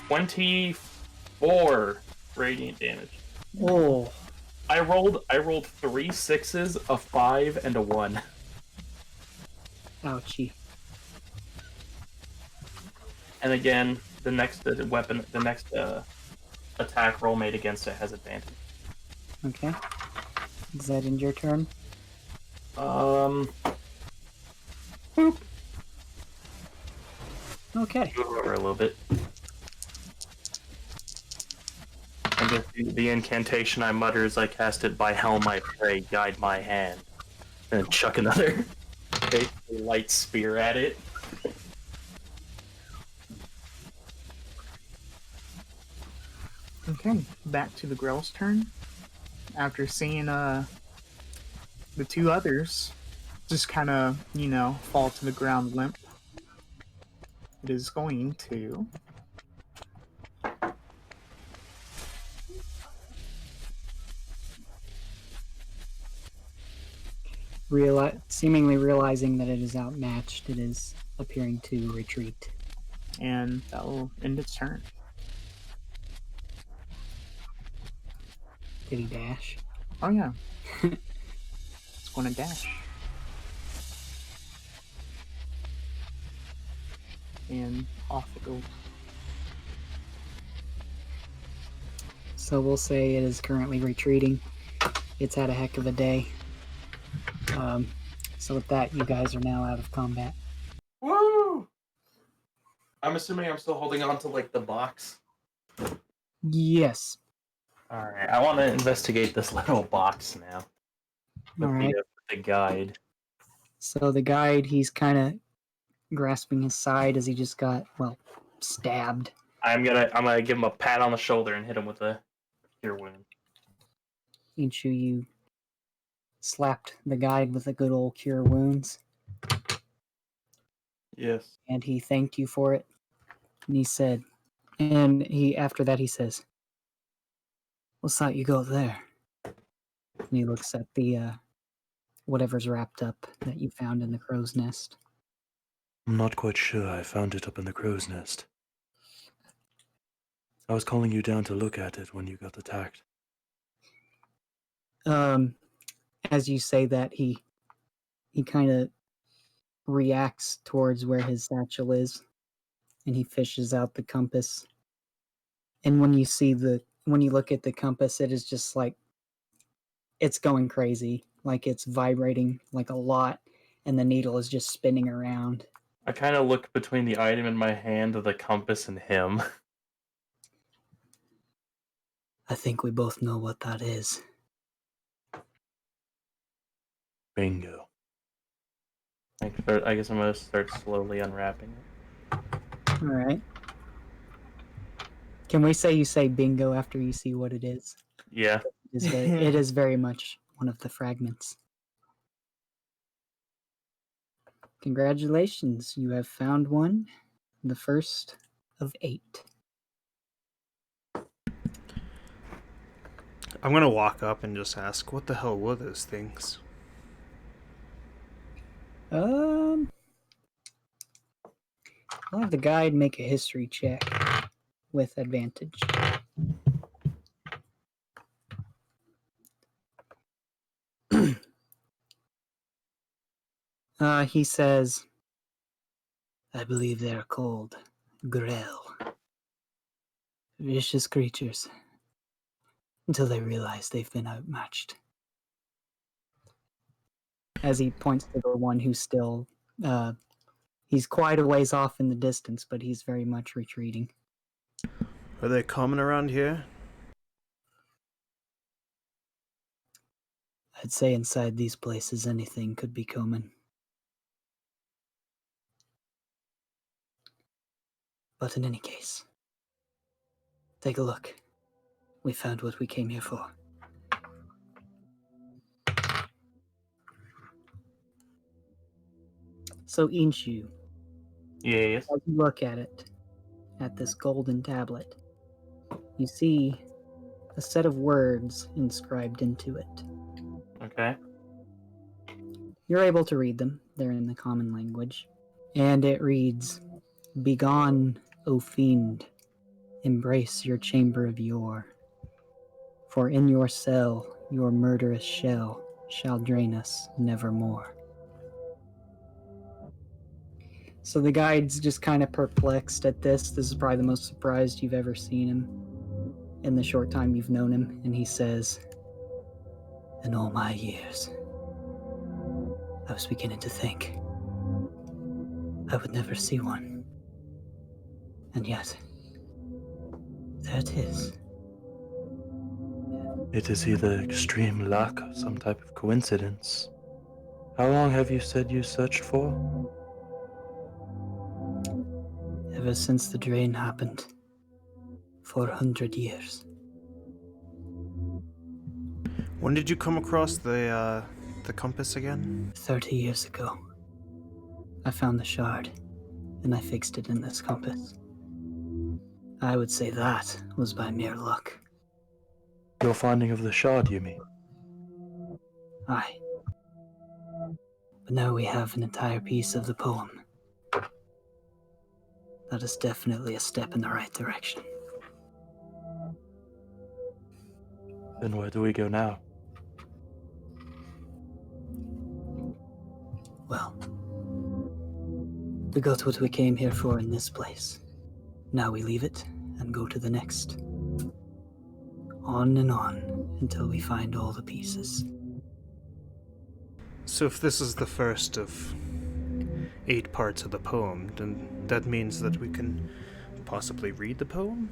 24 radiant damage. Oh. I rolled 3 6s, a 5, and a 1. Ouchie. And again, the next attack roll made against it has advantage. Okay. Is that in your turn? Boop. Okay. Move over a little bit. And the incantation I mutter as I cast it, by helm I pray, guide my hand. And then chuck another basically light spear at it. Okay, back to the Grell's turn. After seeing the 2 others just kind of, fall to the ground limp, it is going to seemingly realizing that it is outmatched, it is appearing to retreat. and that will end its turn. Did he dash? Oh yeah. It's going to dash. And off it goes. So we'll say it is currently retreating. It's had a heck of a day. So with that, you guys are now out of combat. Woo! I'm assuming I'm still holding on to like the box. Yes. All right, I want to investigate this little box now. All right. The guide. So the guide, he's kind of grasping his side as he just got, stabbed. I'm gonna give him a pat on the shoulder and hit him with a cure wound. Inshu, you slapped the guide with a good old cure wounds, Yes. and he thanked you for it. And he said, after that he says, "What's that you got there?" And he looks at the whatever's wrapped up that you found in the crow's nest. I'm not quite sure I found it up in the crow's nest. I was calling you down to look at it when you got attacked. As you say that, he kind of reacts towards where his satchel is, and he fishes out the compass. And when you look at the compass, it is just like it's going crazy, like it's vibrating like a lot, and the needle is just spinning around. I kind of look between the item in my hand, the compass, and him. I think we both know what that is. Bingo. I guess I'm gonna start slowly unwrapping it. All right. Can we say you say bingo after you see what it is? Yeah. It is very much one of the fragments. Congratulations, you have found one, the first of 8. I'm gonna walk up and just ask, what the hell were those things? I'll have the guide make a history check with advantage. He says, I believe they are called Grell. Vicious creatures. Until they realize they've been outmatched. As he points to the one who's still, he's quite a ways off in the distance, but he's very much retreating. Are they common around here? I'd say inside these places anything could be common. But in any case, take a look. We found what we came here for. So Inshu, Yes. as you look at it, at this golden tablet, you see a set of words inscribed into it. Okay. You're able to read them. They're in the common language. And it reads, Begone, O fiend, embrace your chamber of yore. For in your cell, your murderous shell shall drain us nevermore. So the guide's just kind of perplexed at this. This is probably the most surprised you've ever seen him in the short time you've known him. And he says, in all my years, I was beginning to think I would never see one. And yet, there it is. It is either extreme luck or some type of coincidence. How long have you said you searched for? Ever since the drain happened. 400 years. When did you come across the compass again? 30 years ago. I found the shard, and I fixed it in this compass. I would say that was by mere luck. Your finding of the shard, you mean? Aye. But now we have an entire piece of the poem. That is definitely a step in the right direction. Then where do we go now? Well, we got what we came here for in this place. Now we leave it and go to the next. On and on until we find all the pieces. So if this is the first of 8 parts of the poem, then that means that we can possibly read the poem?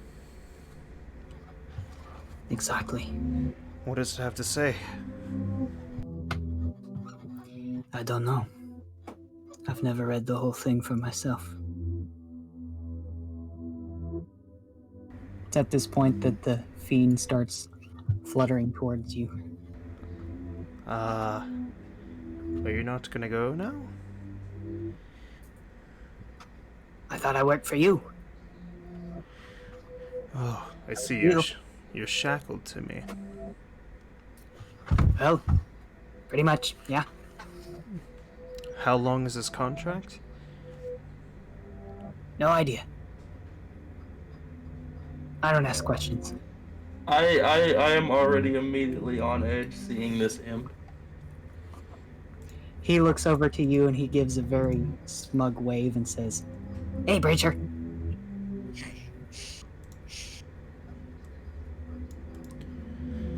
Exactly. What does it have to say? I don't know. I've never read the whole thing for myself. It's at this point that the fiend starts fluttering towards you. Are you not gonna go now? I thought I worked for you. Oh, I see You. you're shackled to me. Well, pretty much, yeah. How long is this contract? No idea. I don't ask questions. I am already immediately on edge seeing this imp. He looks over to you and he gives a very smug wave and says, "Hey, Breacher."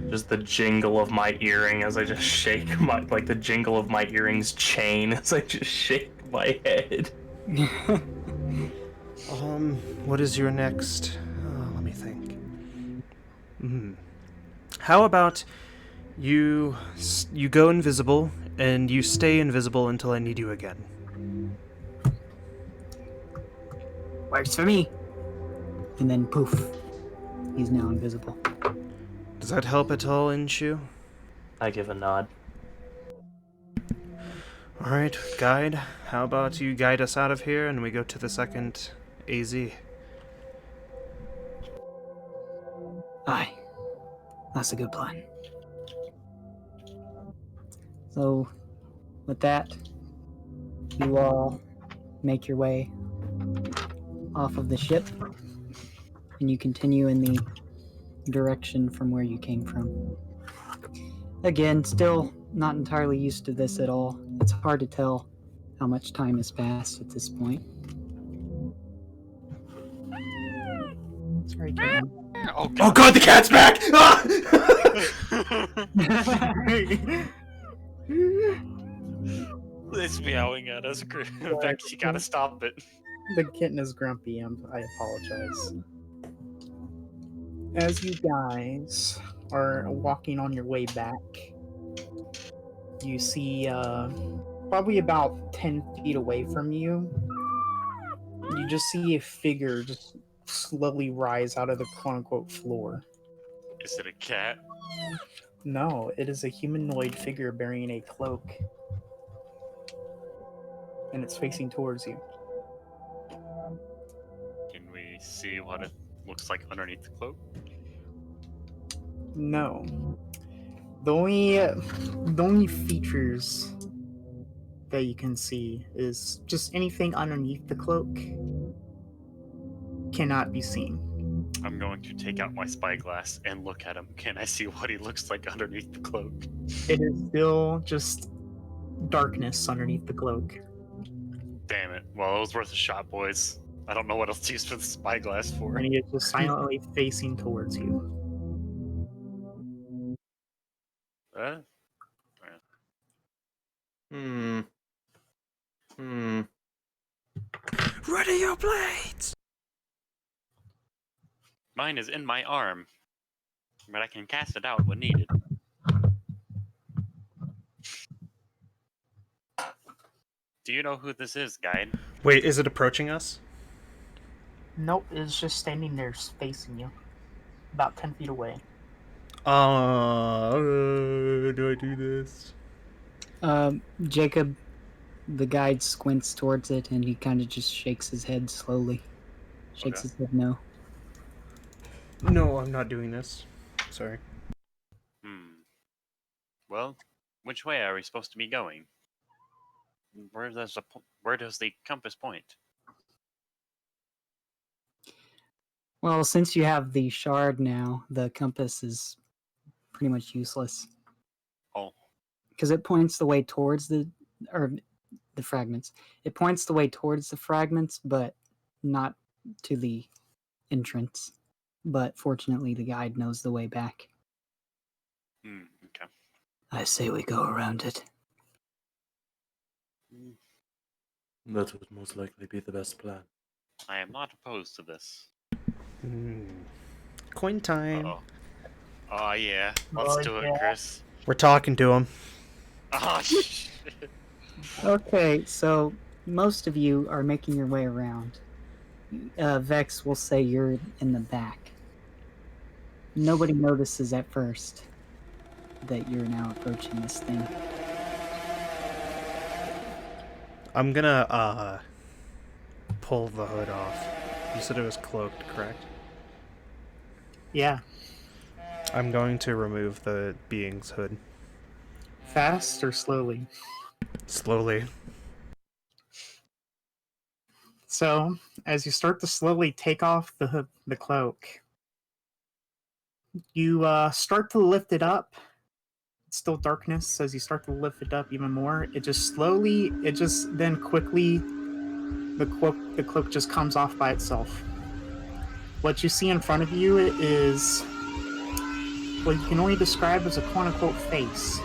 Just the jingle of my earring as I just shake my, like the jingle of my earring's chain as I just shake my head. What is your next? Let me think. How about you go invisible and you stay invisible until I need you again? Works for me. And then poof, he's now invisible. Does that help at all, Inshu? I give a nod. Alright, guide. How about you guide us out of here and we go to the second AZ? Aye. That's a good plan. So, with that, you all make your way off of the ship, and you continue in the direction from where you came from. Again, still not entirely used to this at all. It's hard to tell how much time has passed at this point. Sorry, kitten. Oh Oh god, the cat's back! Ah! It's meowing at us. In fact, you gotta stop it. The kitten is grumpy. I apologize. As you guys are walking on your way back, you see probably about 10 feet away from you, you just see a figure just slowly rise out of the quote-unquote floor. Is it a cat? No, it is a humanoid figure bearing a cloak. And it's facing towards you. Can we see what it looks like underneath the cloak? No. The only features that you can see is just anything underneath the cloak cannot be seen. I'm going to take out my spyglass and look at him. Can I see what he looks like underneath the cloak? It is still just darkness underneath the cloak. Damn it. Well, it was worth a shot, boys. I don't know what else to use for the spyglass for. And he is just silently facing towards you. Ready your blades! Mine is in my arm, but I can cast it out when needed. Do you know who this is, guide? Wait, is it approaching us? Nope, it's just standing there facing you. About 10 feet away. Do I do this? Jacob, the guide, squints towards it, and he kind of just shakes his head slowly. Shakes Okay. his head no. No, I'm not doing this. Sorry. Well, which way are we supposed to be going? Where does the compass point? Well, since you have the shard now, the compass is pretty much useless. Oh, Because it points the way towards the fragments. It points the way towards the fragments, but not to the entrance. But fortunately, the guide knows the way back. okay. I say we go around it. That would most likely be the best plan. I am not opposed to this. Coin time. Uh-oh. Oh, yeah. Let's do it, Chris. We're talking to him. Oh, shit. Okay, so most of you are making your way around. Vex will say you're in the back. Nobody notices at first that you're now approaching this thing. I'm gonna pull the hood off. You said it was cloaked, correct? Yeah. I'm going to remove the being's hood. Fast or slowly? Slowly. So, as you start to slowly take off the cloak, you start to lift it up. It's still darkness. As you start to lift it up even more, then quickly, the cloak just comes off by itself. What you see in front of you is what you can only describe as a quote-unquote face.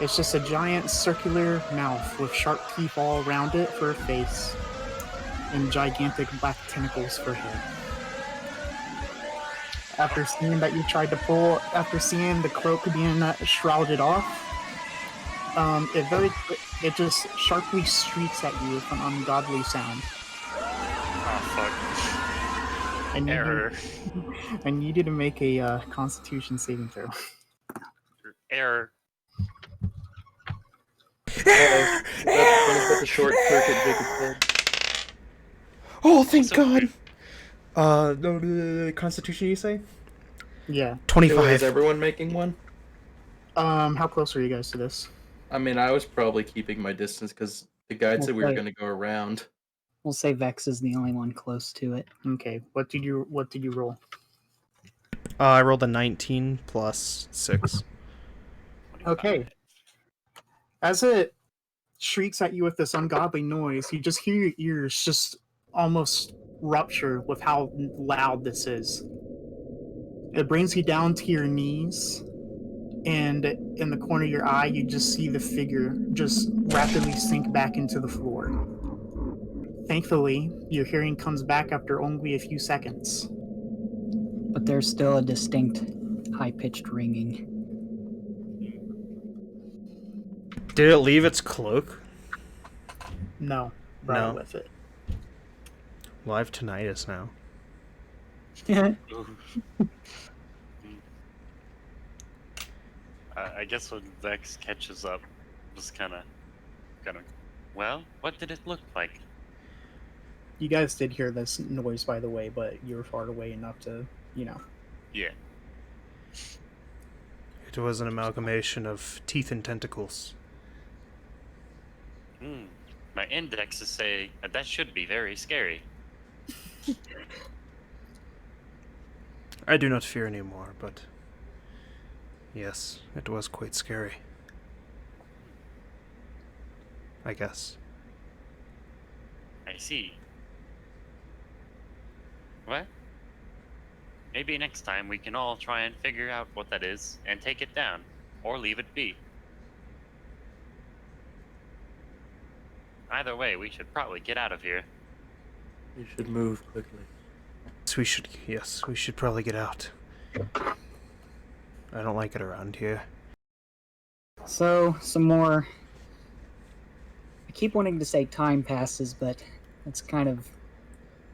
It's just a giant circular mouth with sharp teeth all around it for a face, and gigantic black tentacles for head. After seeing the cloak being shrouded off, it just sharply shrieks at you with an ungodly sound. Oh, fuck. Error. I need you to make a Constitution saving throw. Error. That's the short circuit Jacob's head. Oh, thank So God! Constitution, you say? Yeah. 25. Is everyone making one? How close are you guys to this? I mean, I was probably keeping my distance because the guide said we were Okay. going to go around. We'll say Vex is the only one close to it. Okay. What did you roll? I rolled a 19 plus 6. Okay. As it shrieks at you with this ungodly noise, you just hear your ears just almost rupture with how loud this is. It brings you down to your knees, and in the corner of your eye, you just see the figure just rapidly sink back into the floor. Thankfully, your hearing comes back after only a few seconds. But there's still a distinct, high-pitched ringing. Did it leave its cloak? No, right No. with it. Well, I have tinnitus now. I guess when Vex catches up, just kind of, well, what did it look like? You guys did hear this noise, by the way, but you were far away enough to, Yeah. It was an amalgamation of teeth and tentacles. My indexes say that should be very scary. I do not fear anymore, but yes, it was quite scary. I guess. I see. Well, maybe next time we can all try and figure out what that is and take it down, or leave it be. Either way, we should probably get out of here. You should move quickly. We should probably get out. I don't like it around here. So, some more... I keep wanting to say time passes, but that's kind of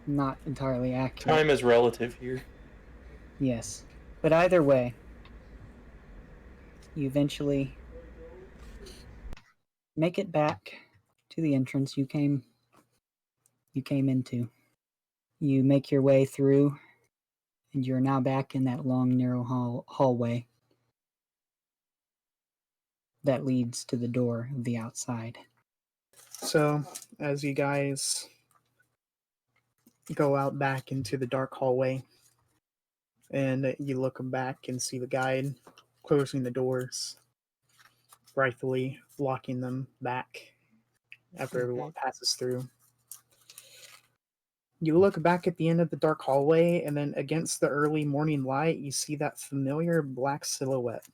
not entirely accurate. Time is relative here. Yes. But either way, you eventually make it back to the entrance you came into. You make your way through, and you're now back in that long, narrow hallway that leads to the door of the outside. So, as you guys go out back into the dark hallway, and you look back and see the guide closing the doors, rightfully locking them back after everyone passes through. You look back at the end of the dark hallway, and then against the early morning light, you see that familiar black silhouette.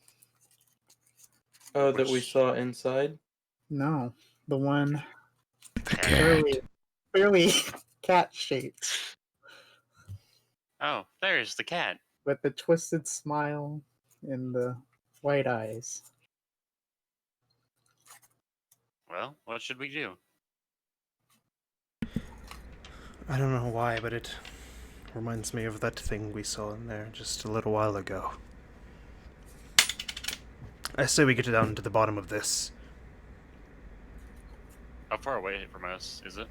Oh, that we saw inside? No, the one... The clearly cat shaped, Oh, there's the cat. with the twisted smile and the white eyes. Well, what should we do? I don't know why, but it reminds me of that thing we saw in there just a little while ago. I say we get down to the bottom of this. How far away from us is it?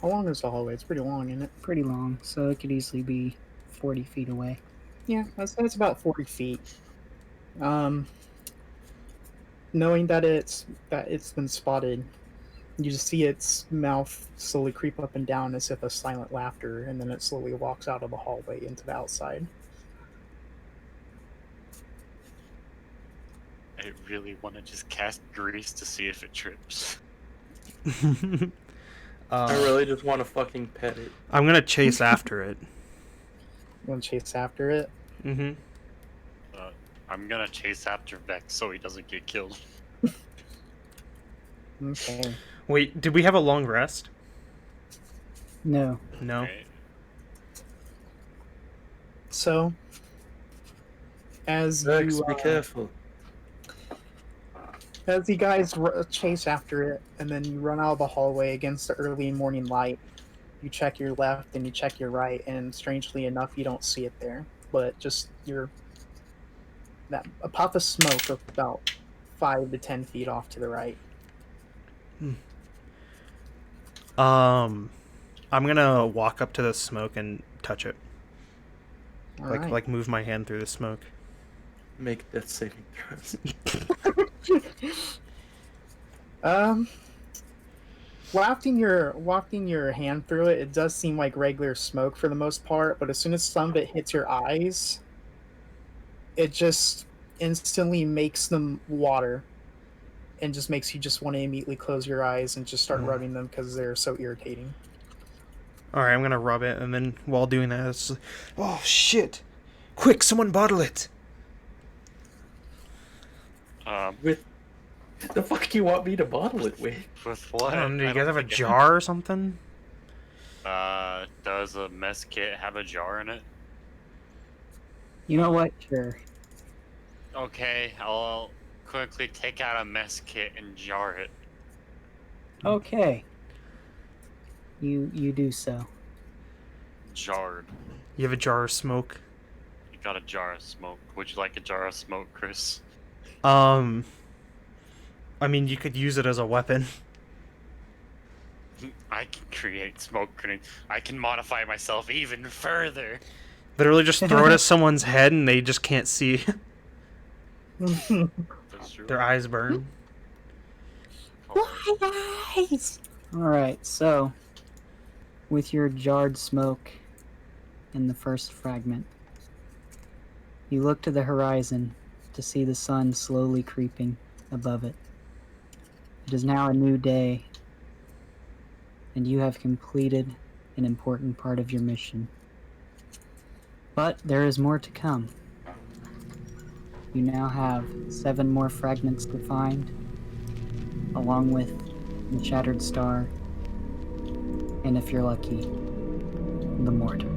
How long is the hallway? It's pretty long, isn't it? Pretty long, so it could easily be 40 feet away. Yeah, that's about 40 feet. Knowing that it's been spotted, you just see its mouth slowly creep up and down as if a silent laughter, and then it slowly walks out of the hallway into the outside. I really want to just cast grease to see if it trips. I really just want to fucking pet it. I'm gonna chase after it. You want to chase after it? Mm-hmm. I'm gonna chase after Vex so he doesn't get killed. Okay. Wait, did we have a long rest? No. No. Right. So, as Vex, you be careful. as you guys chase after it, and then you run out of the hallway against the early morning light, you check your left and you check your right, and strangely enough, you don't see it there. But just a puff of smoke of about 5 to 10 feet off to the right. I'm gonna walk up to the smoke and touch it. All right. Like move my hand through the smoke. Make death saving throws. Wafting your hand through it, it does seem like regular smoke for the most part, but as soon as some of it hits your eyes, it just instantly makes them water, and just makes you just want to immediately close your eyes and just start rubbing them because they're so irritating. Alright, I'm gonna rub it, and then while doing that, it's like, oh shit! Quick, someone bottle it! With the fuck you want me to bottle it with? With what? I don't know, do you I guys have a think it- jar or something? Does a mess kit have a jar in it? You know what? Sure. Okay, I'll quickly take out a mess kit and jar it. Okay. You do so. Jarred. You have a jar of smoke? You got a jar of smoke. Would you like a jar of smoke, Chris? I mean, you could use it as a weapon. I can create smoke grenades. I can modify myself even further. Literally just throw it at someone's head and they just can't see. That's true. Their eyes burn. Alright, so with your jarred smoke in the first fragment, you look to the horizon to see the sun slowly creeping above it. It is now a new day, and you have completed an important part of your mission. But there is more to come. You now have 7 more fragments to find, along with the Shattered Star, and if you're lucky, the mortar.